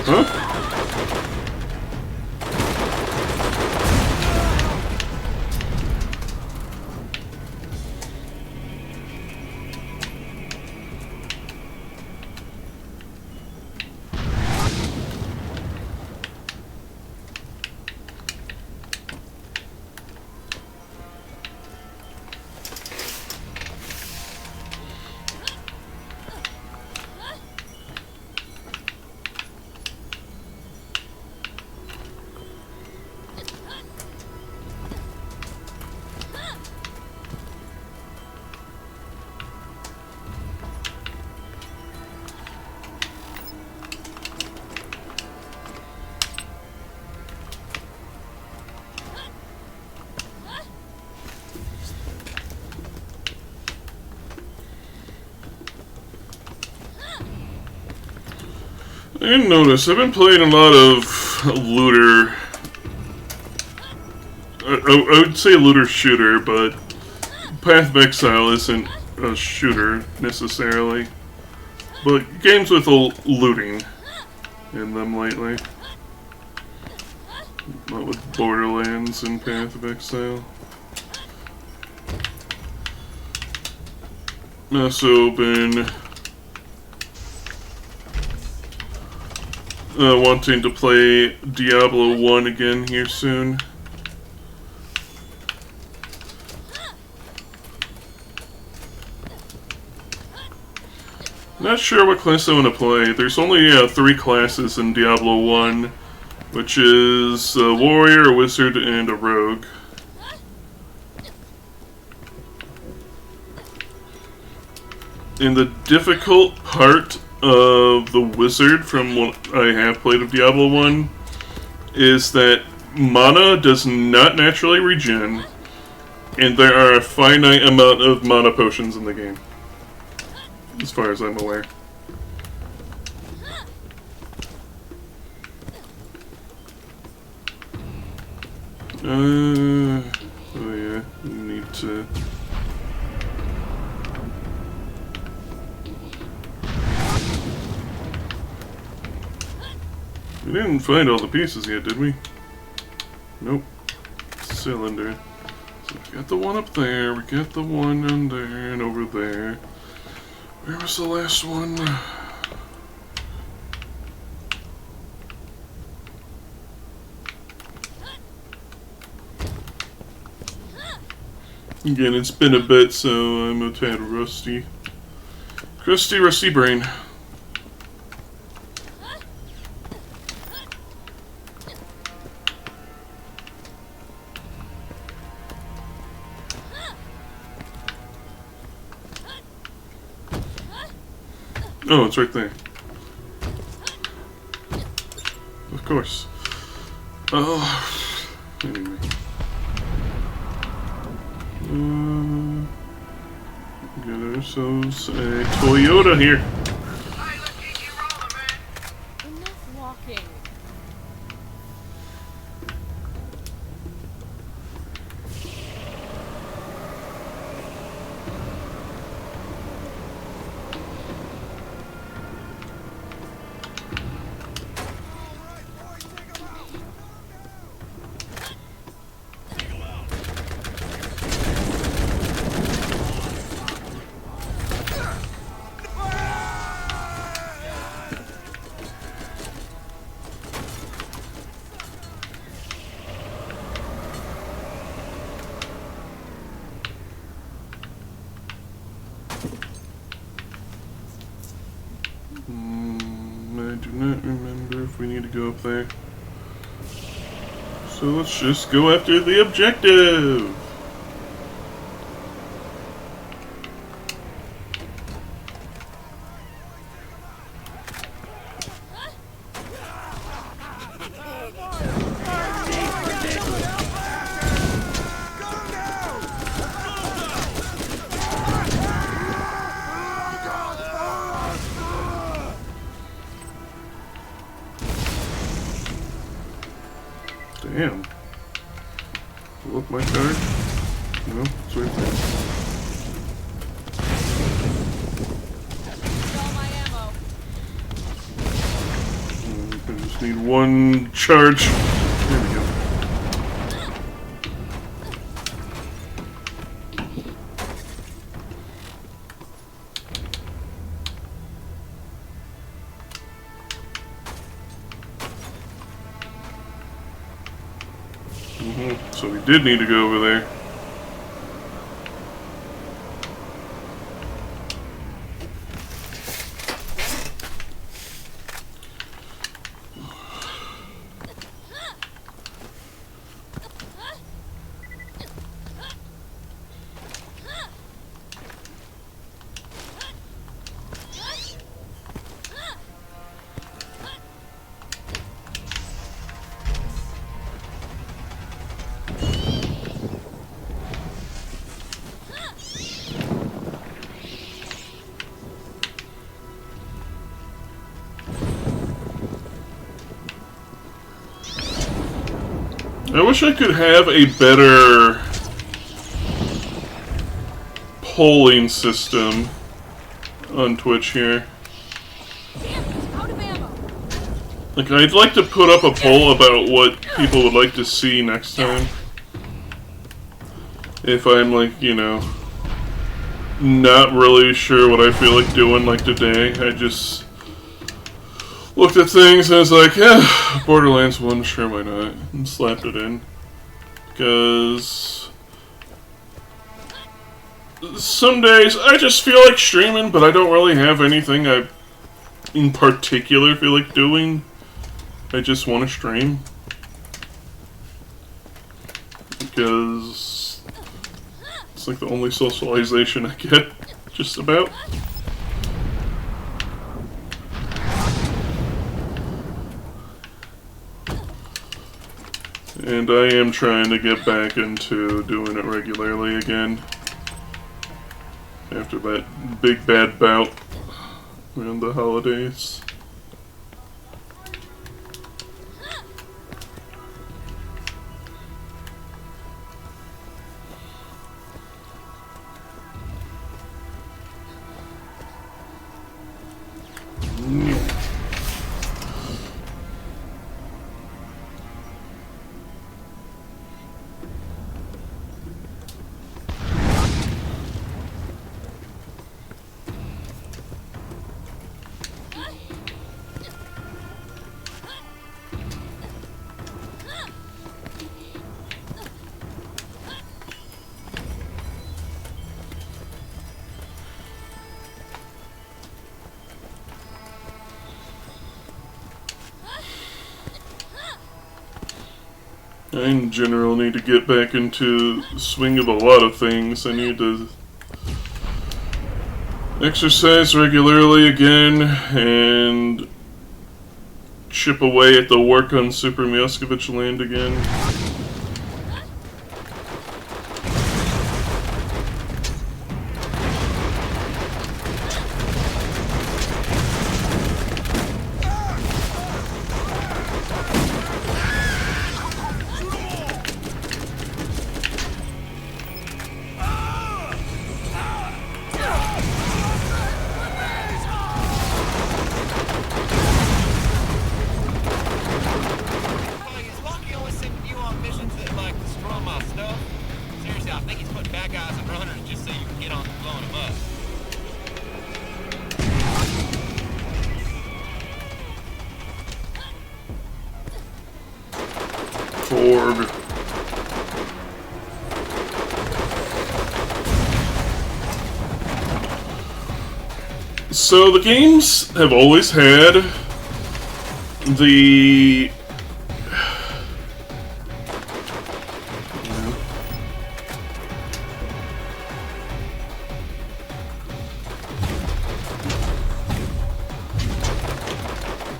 Huh? I didn't notice. I've been playing a lot of looter. I would say looter shooter, but Path of Exile isn't a shooter necessarily. But games with looting in them lately. Not with Borderlands and Path of Exile. I also been wanting to play Diablo 1 again here soon. Not sure what class I want to play. There's only 3 classes in Diablo 1, which is a warrior, a wizard, and a rogue. And the difficult part of the wizard, from what I have played of Diablo 1, is that mana does not naturally regen, and there are a finite amount of mana potions in the game, as far as I'm aware. Oh yeah, we need to... We didn't find all the pieces yet, did we? Nope. Cylinder. So we got the one up there, we got the one on there, and over there. Where was the last one? Again, it's been a bit, so I'm a tad rusty. Rusty brain. Oh, it's right there. course. Oh, anyway. Get ourselves a Toyota here. Hey, let's keep you rolling, man. Enough walking. I do not remember if we need to go up there. So let's just go after the objective! Damn. Pull up my card? No, it's right there. All my ammo. I just need one charge. There we go. So we did need to go over there. I wish I could have a better polling system on Twitch here. Damn, he's out of ammo. Like, I'd like to put up a poll about what people would like to see next time. If I'm, like, you know, not really sure what I feel like doing, like today. I just looked at things and I was like, yeah, Borderlands 1, sure, why not? And slapped it in. Because some days I just feel like streaming, but I don't really have anything I in particular feel like doing. I just want to stream. Because it's like the only socialization I get, just about. And I am trying to get back into doing it regularly again. After that big bad bout around the holidays. I in general need to get back into the swing of a lot of things. I need to exercise regularly again, and chip away at the work on Super Mioskovich land again. Oh, he's lucky only sending you on missions that, like, destroy my stuff. Seriously, I think he's putting bad guys and runners just so you can get on to blowing them up. Torg. So the games have always had the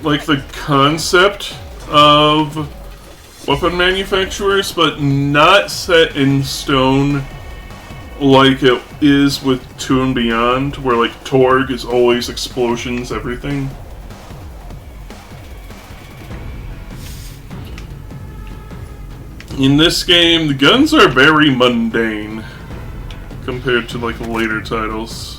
like the concept of weapon manufacturers, but not set in stone like it is with 2 and Beyond, where like Torg is always explosions, everything. In this game, the guns are very mundane compared to like later titles.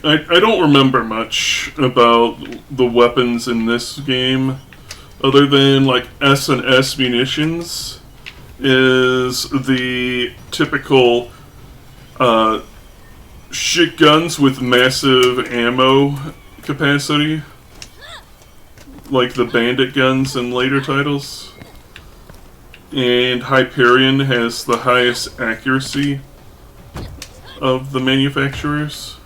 I don't remember much about the weapons in this game, other than like S&S munitions is the typical shit guns with massive ammo capacity, like the bandit guns in later titles. And Hyperion has the highest accuracy of the manufacturers.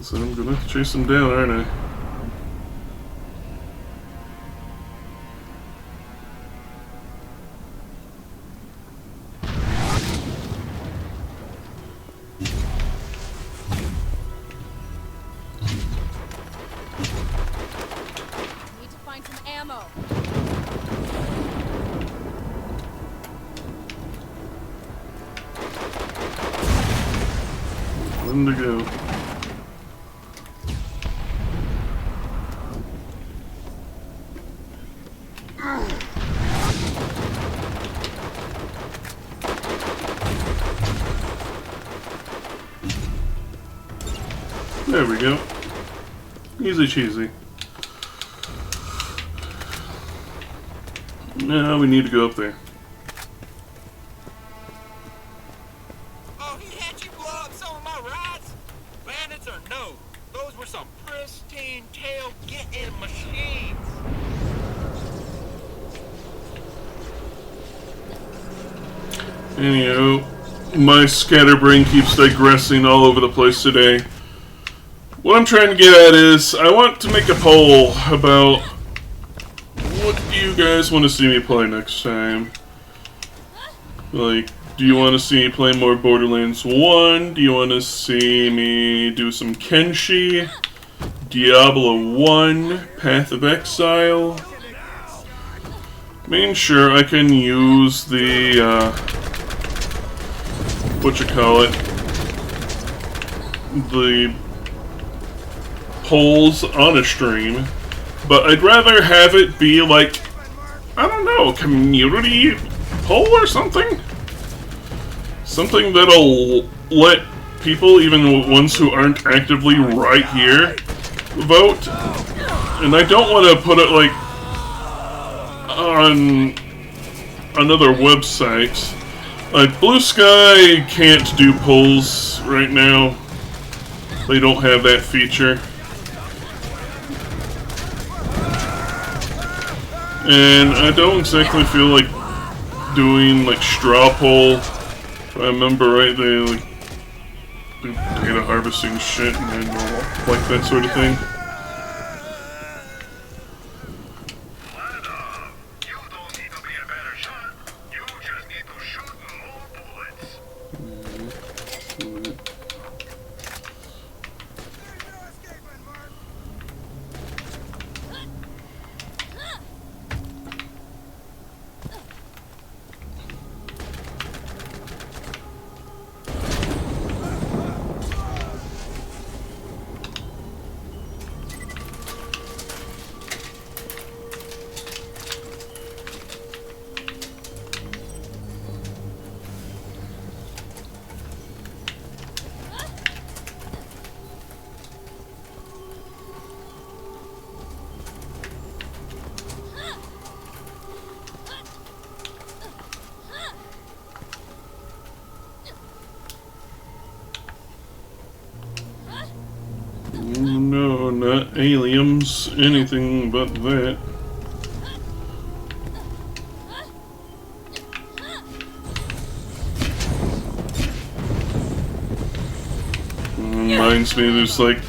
So I'm gonna have to chase him down, aren't I? Need to find some ammo. When to go? There we go. Easy cheesy. Now we need to go up there. Oh, he had you blow up some of my rides? Bandits or no? Those were some pristine tail-getting machines. Anyhow, my scatterbrain keeps digressing all over the place today. What I'm trying to get at is, I want to make a poll about what do you guys want to see me play next time? Like, do you want to see me play more Borderlands 1? Do you want to see me do some Kenshi? Diablo 1? Path of Exile? I mean, sure, I can use the, the polls on a stream, but I'd rather have it be like, I don't know, a community poll or something? Something that'll let people, even ones who aren't actively right here, vote. And I don't want to put it like on another website Like, Blue Sky can't do pulls right now. They don't have that feature. And I don't exactly feel like doing, like, straw pull. If I remember right, they, like, do data harvesting shit and like that sort of thing. You don't need to be a better shot. You just need to shoot more bullets. No, not aliens. Anything but that. Reminds me, there's like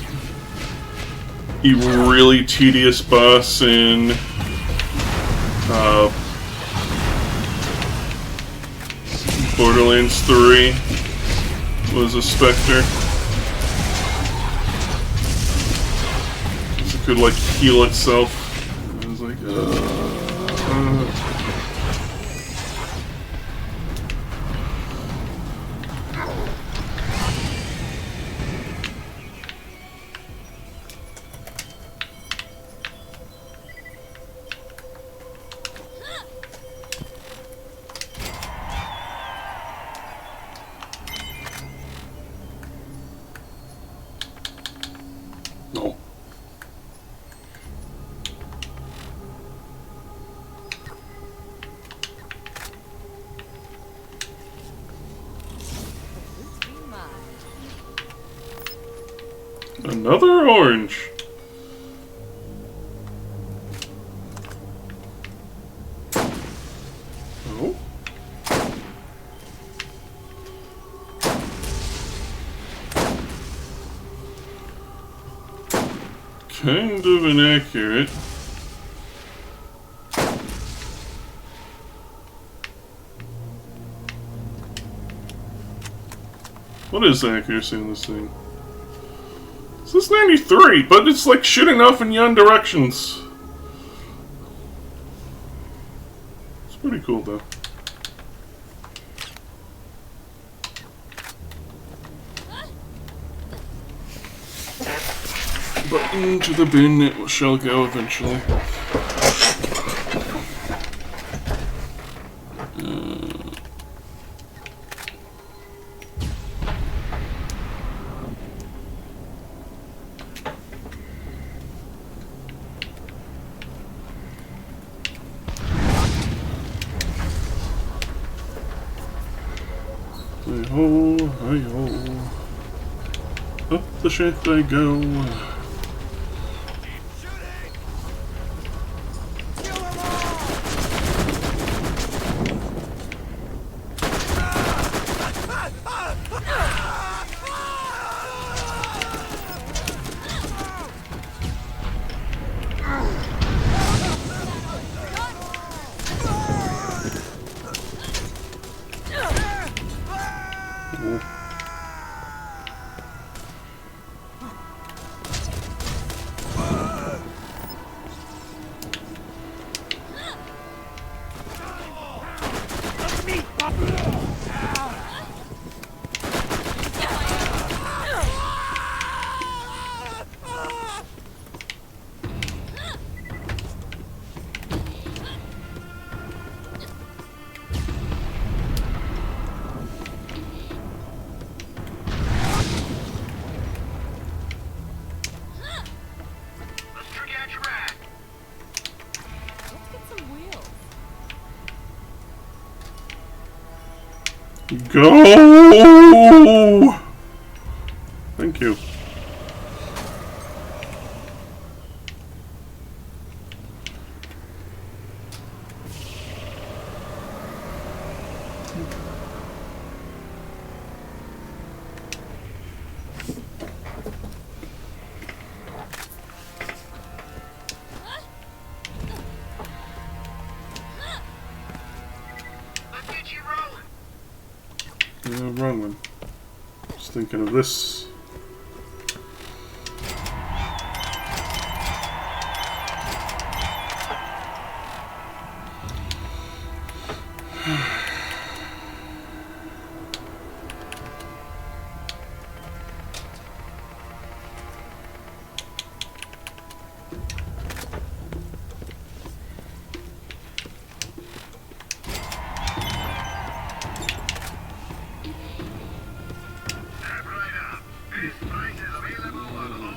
a really tedious boss in Borderlands 3 was a Spectre. It could like heal itself. I was like, no. Another orange. Oh. Kind of inaccurate. What is the accuracy in this thing? This is 93, but it's like shooting off in yon directions. It's pretty cool though. But into the bin it shall go eventually. Hi-ho, hi-ho. Up the shaft I go. Go! Thank you. Wrong one. Just thinking of this.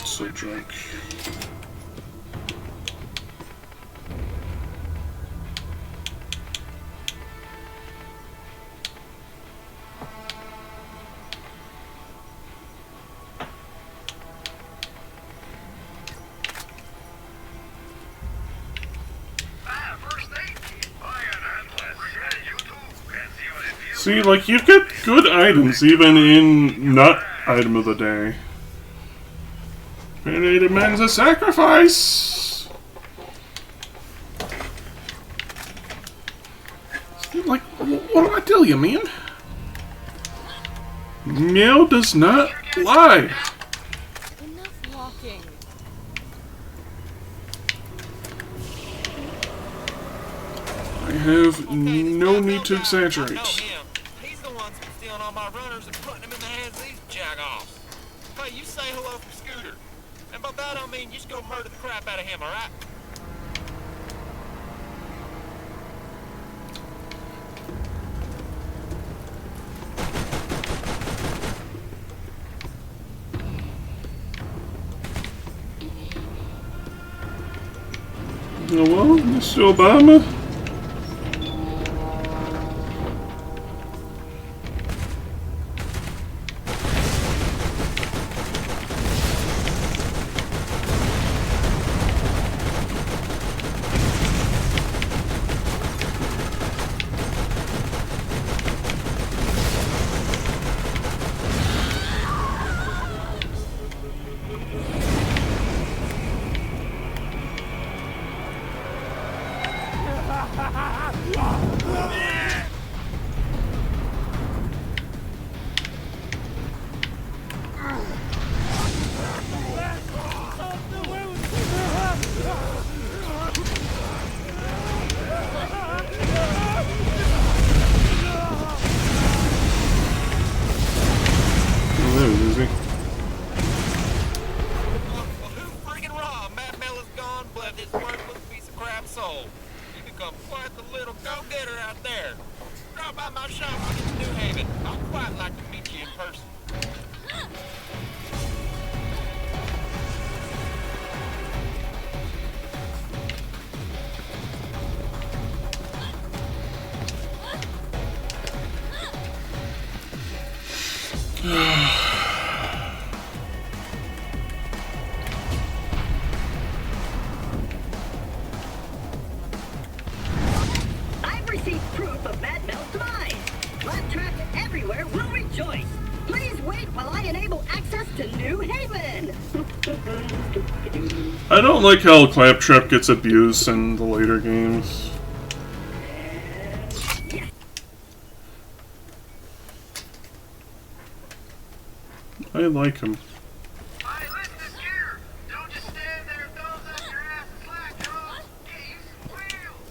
So drunk. See, like, you've got good items even in not item of the day. Many demands a sacrifice! Like, what do I tell you, man? Meow does not lie. Enough walking. I have no need to I know exaggerate. him. He's the one who's stealing all my runners and putting them in the hands of these jagoffs. Hey, you say hello from Scooter. And by that I mean you just go murder the crap out of him, alright? Hello, Mr. Obama? I've received proof of Mad Mel's demise. Claptraps everywhere will rejoice. Please wait while I enable access to New Haven. I don't like how Claptrap gets abused in the later games. I like him. Hey, listen to Skeeter. Don't just stand there, thumbs up your ass and slack, Joe. Get you some wheels.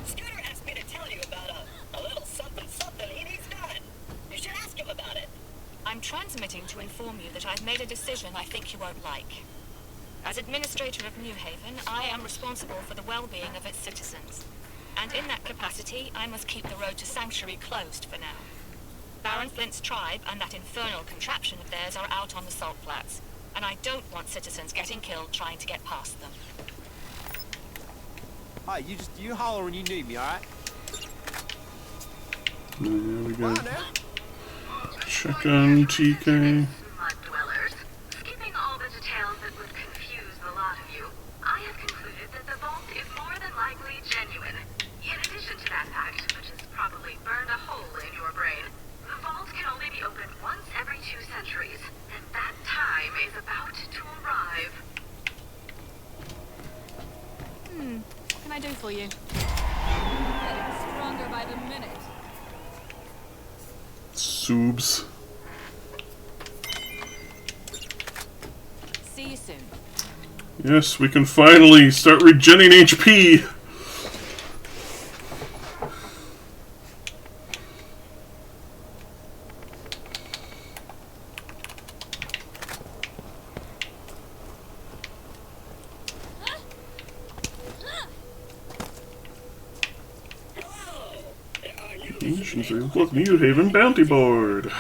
Scooter asked me to tell you about a little something something he needs done. You should ask him about it. I'm transmitting to inform you that I've made a decision I think you won't like. As Administrator of New Haven, I am responsible for the well-being of its citizens. And in that capacity, I must keep the road to Sanctuary closed for now. Baron Flint's tribe and that infernal contraption of theirs are out on the salt flats, and I don't want citizens getting killed trying to get past them. Hi, you holler when you need me, alright? There we go. Wow, now. Check on TK. Mud dwellers. Skipping all the details that would confuse the lot of you, I have concluded that the vault is more than likely genuine. In addition to that fact, which has probably burned a hole in your brain, the vault can only be opened once every 2 centuries, and that time is about to arrive. What can I do for you? Getting stronger by the minute. Soobs. See you soon. Yes, we can finally start regenning HP. Look, New Haven bounty board.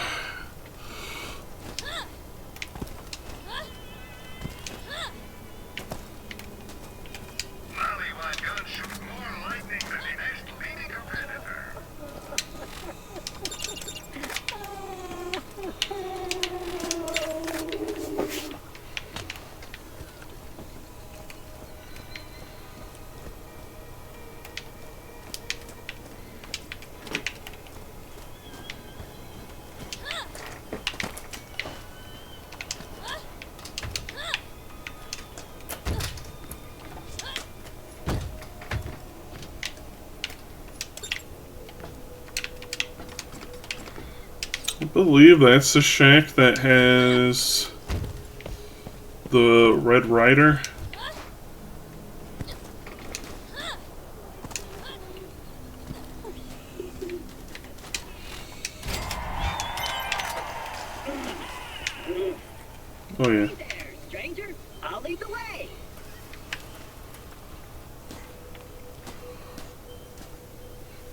Molly-Wine gun shoots more lightning than the next leading competitor. I believe that's the shack that has the Red Rider. Oh yeah. Hey there, stranger. I'll lead the way.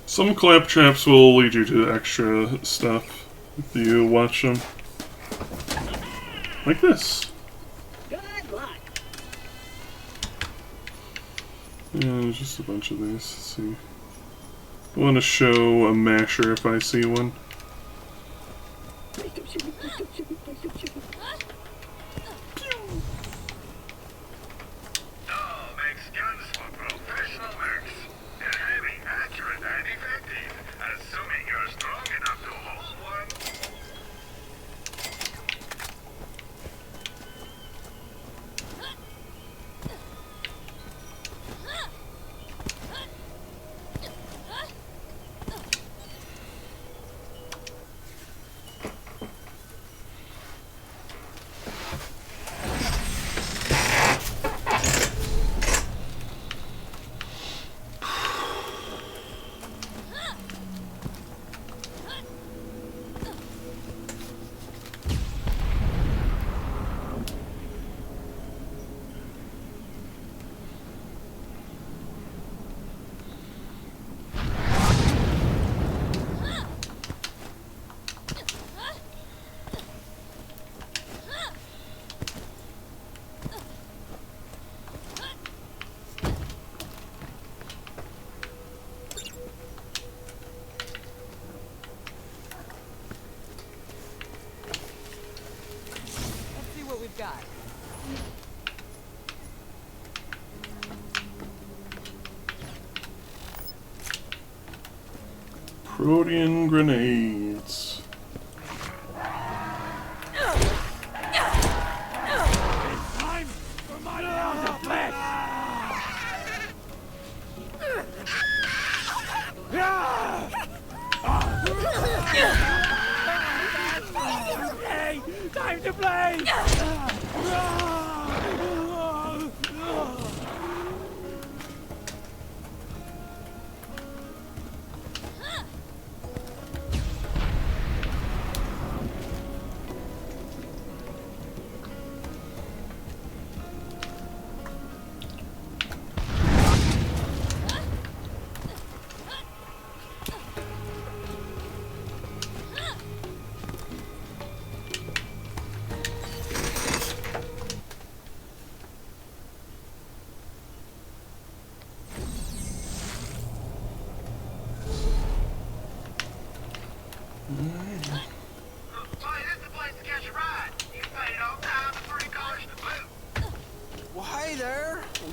Some claptraps will lead you to extra stuff if you watch them. Like this. Good luck. Yeah, just a bunch of these. Let's see. I want to show a masher if I see one. Please don't shoot me, please don't shoot me, please don't shoot me. Doll makes guns for professional works. They're heavy, accurate, and effective, assuming you're strong enough to hold one. Let's see what we've got. Protean grenades. Time for my pound of flesh! Hey, time to play!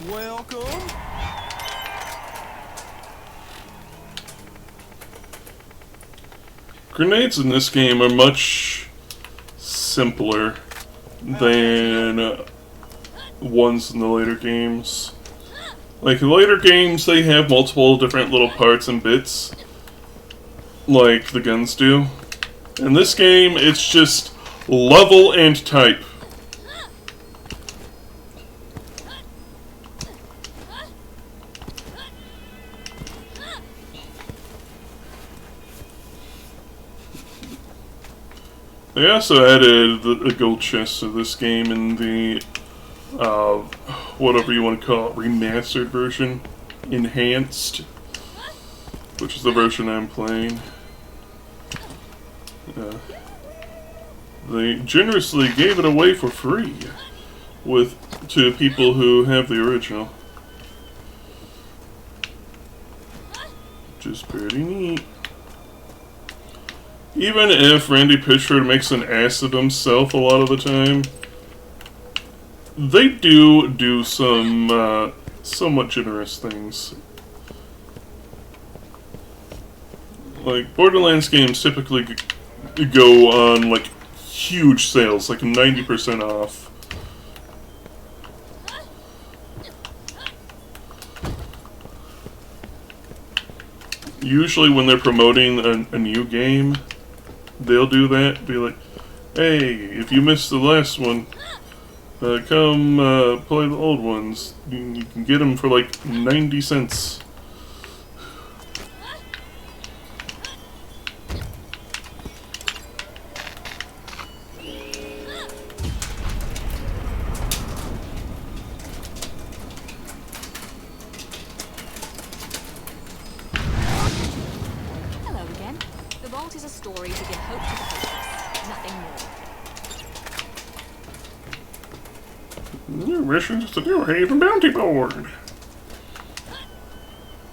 Welcome. Grenades in this game are much simpler than ones in the later games. Like, in later games, they have multiple different little parts and bits, like the guns do. In this game, it's just level and type. They also added a gold chest to this game in the, whatever you want to call it, remastered version. Enhanced, which is the version I'm playing. They generously gave it away for free to people who have the original. Which is pretty neat. Even if Randy Pitchford makes an ass of himself a lot of the time, they do some somewhat generous things. Like, Borderlands games typically go on, like, huge sales, like 90% off. Usually when they're promoting a new game, they'll do that, be like, hey, if you missed the last one, come play the old ones. You can get them for like 90 cents. Hello again. The vault is a story to give hope to the hopeless. Nothing more. New mission is the New Haven Bounty Board.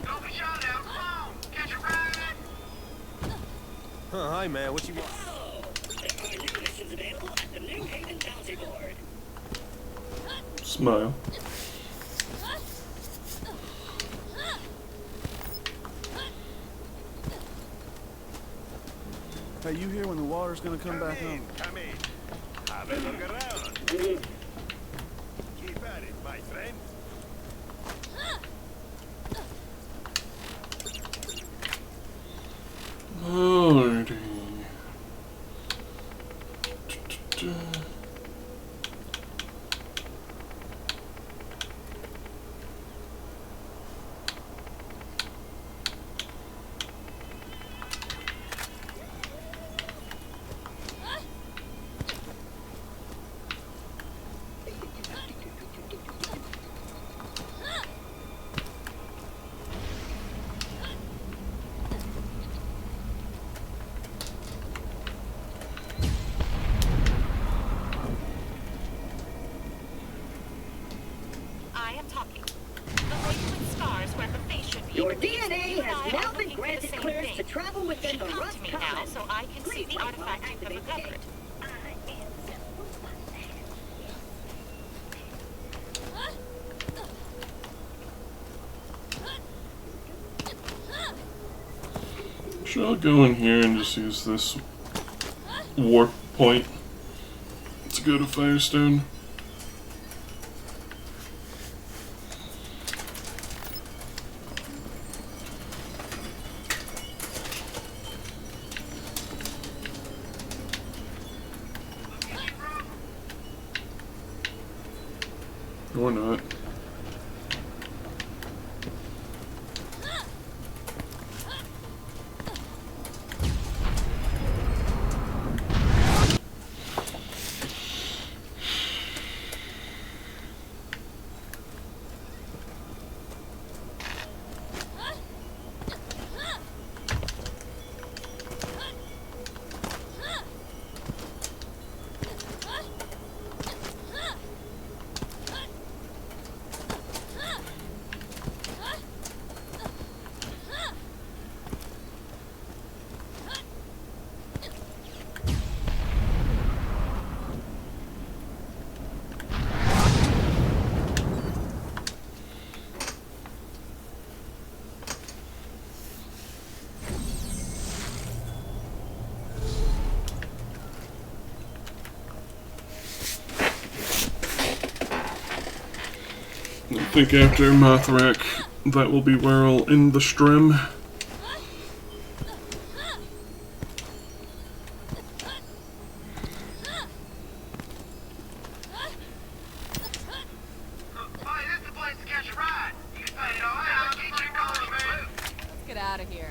Don't be shot now. Come on. Catch a ride. Huh, hi, man. What you want? Oh, there are new missions available at the New Haven Bounty Board. Smile. Hey, you hear when the water's gonna come back on? Come in. Have a look around. Keep at it, my friend. Alrighty. I am talking. The lady with scars where her face should be. Your believes that DNA you and has I now are been looking for the granted same clearance thing. to travel within the Come Rust to me now Commons. so I can see Please the wait while artifact you have activate the recovered. gate. Should I go in here and just use this warp point to go to Firestone? Or not. I think after Mothrak, that will be where I'll end the stream. Let's get out of here.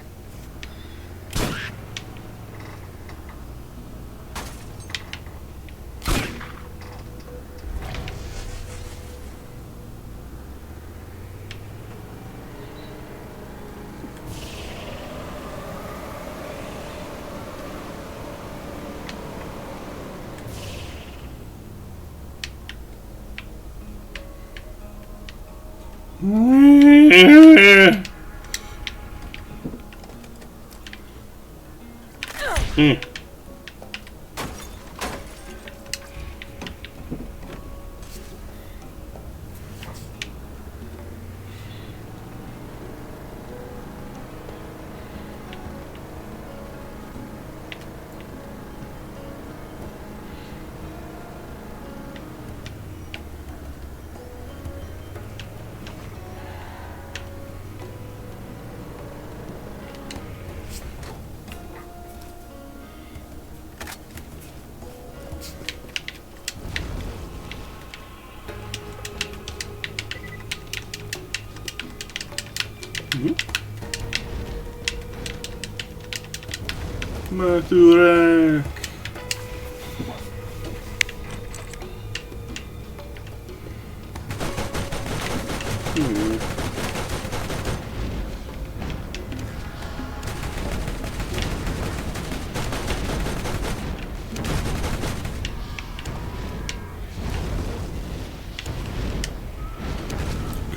Mothrak.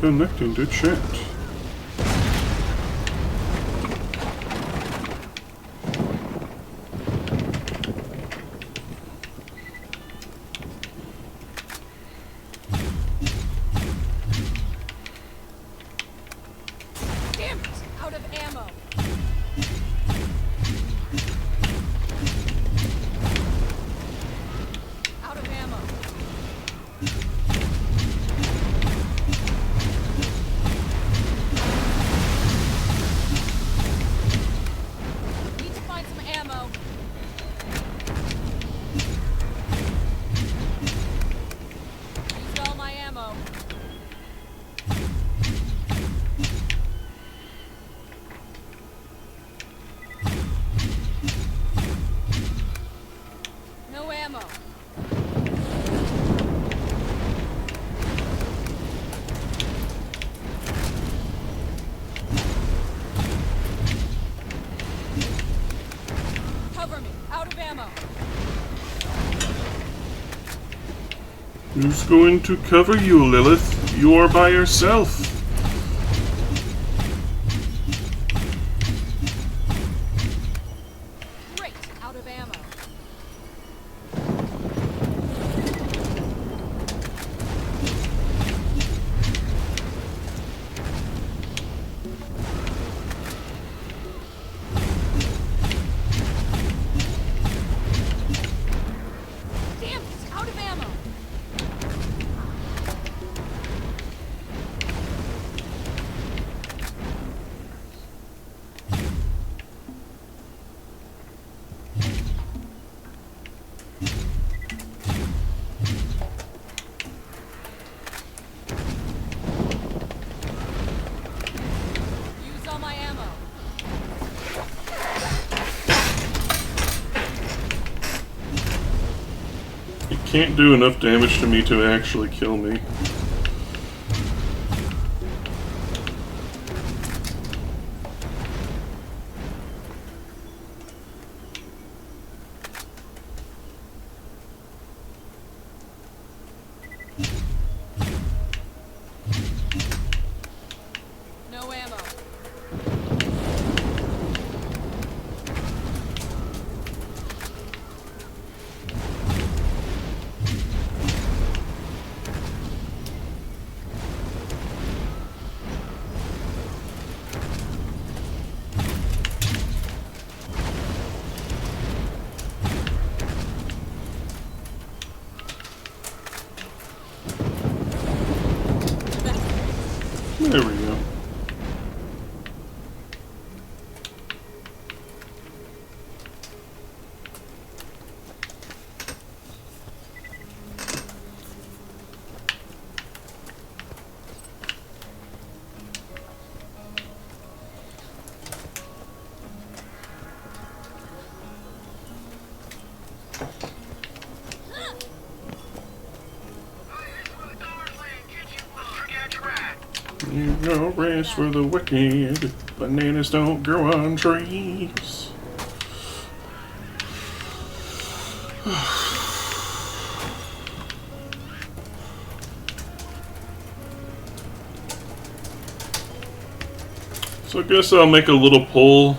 Connecting to chat. Damn it! Out of ammo. Out of ammo. Need to find some ammo. Used all my ammo. No ammo. Cover me. Out of ammo. Who's going to cover you, Lilith? You are by yourself. Great. Out of ammo. Damn it! Out of ammo. Used all my ammo. It can't do enough damage to me to actually kill me. No ammo. There we go. No rest for the wicked. Bananas don't grow on trees. So I guess I'll make a little poll.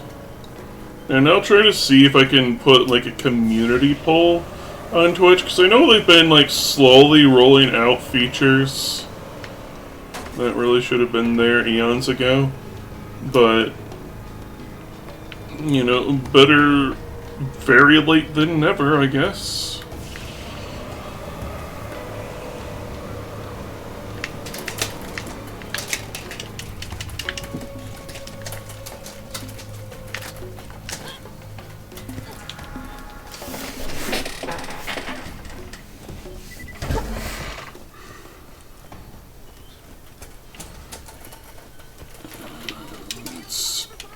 And I'll try to see if I can put like a community poll on Twitch. Because I know they've been like slowly rolling out features that really should have been there eons ago, but, you know, better very late than never, I guess.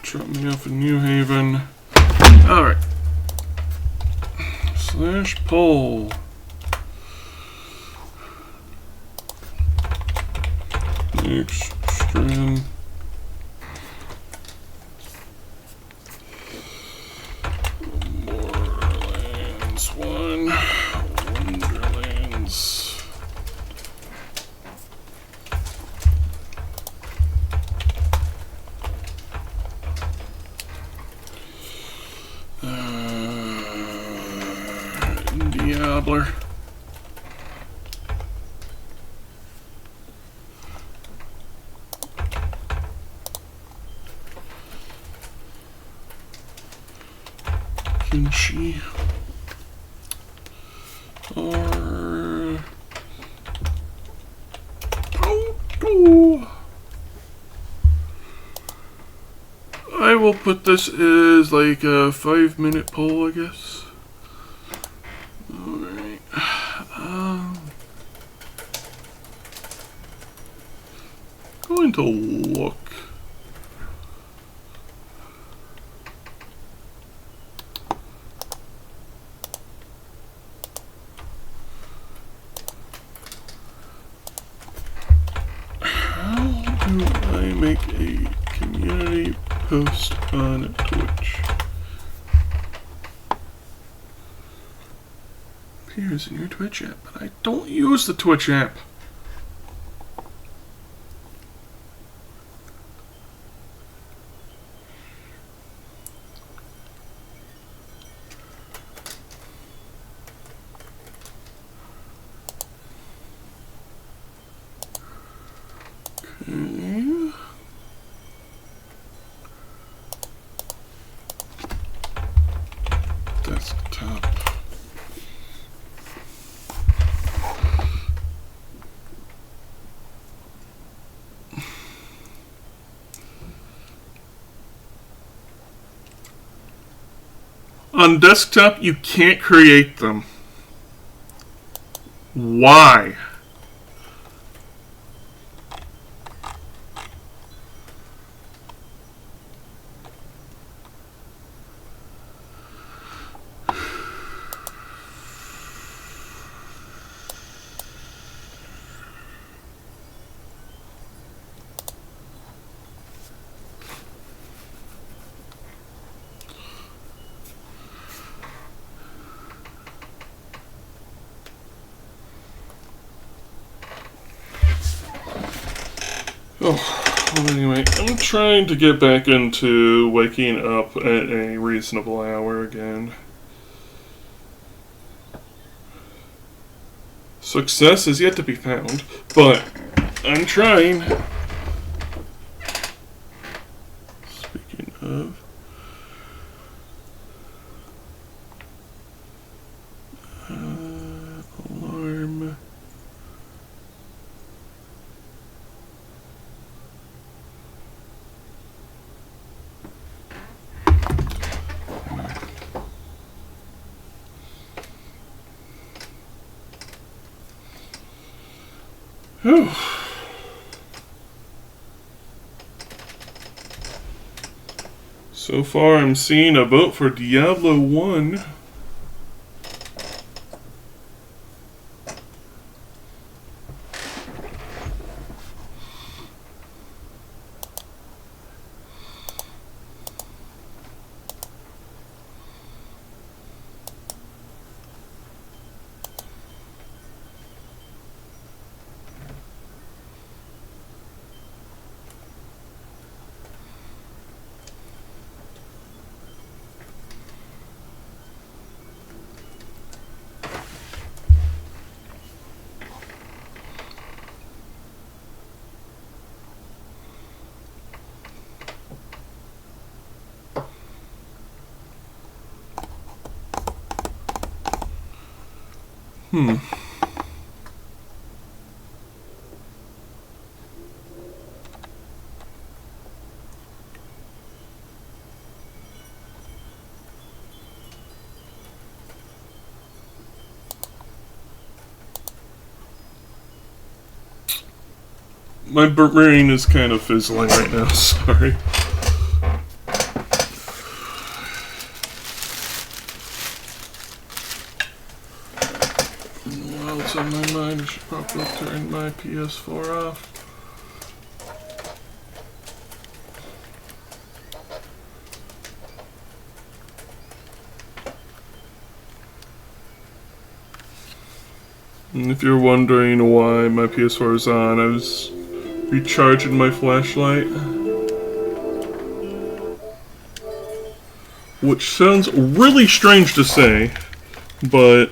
Drop me off in New Haven. Alright. Slash poll. Next string. Borderlands 1. Wonderlands. Diabler. Kimchi. Or... I will put this as like a 5-minute poll, I guess. Alright. Going to look. How do I make a community post on Twitch? Appears in your Twitch app, but I don't use the Twitch app. Okay. Desktop. On desktop, you can't create them. Why? Oh, well, anyway, I'm trying to get back into waking up at a reasonable hour again. Success is yet to be found, but I'm trying. Speaking of... alarm... Whew. So far, I'm seeing a vote for Diablo 1. My brain is kind of fizzling right now, sorry. While it's on my mind, I should probably turn my PS4 off. And if you're wondering why my PS4 is on, I was recharging my flashlight. Which sounds really strange to say, but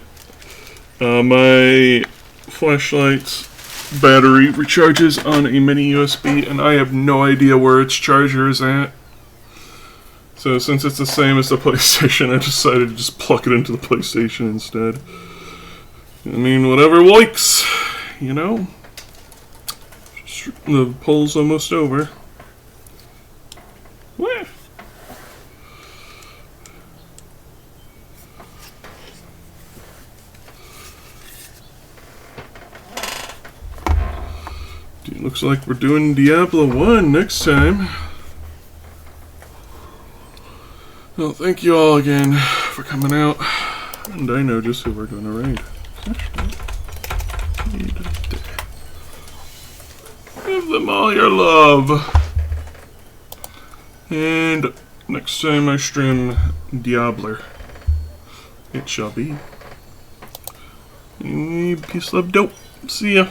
my flashlight's battery recharges on a mini USB, and I have no idea where its charger is at. So since it's the same as the PlayStation, I decided to just plug it into the PlayStation instead. I mean, whatever works, you know? The poll's almost over. Where? Dude, looks like we're doing Diablo 1 next time. Well, thank you all again for coming out. And I know just who we're going to raid. Give them all your love. And next time I stream Diabler, it shall be. Peace, love, dope. See ya.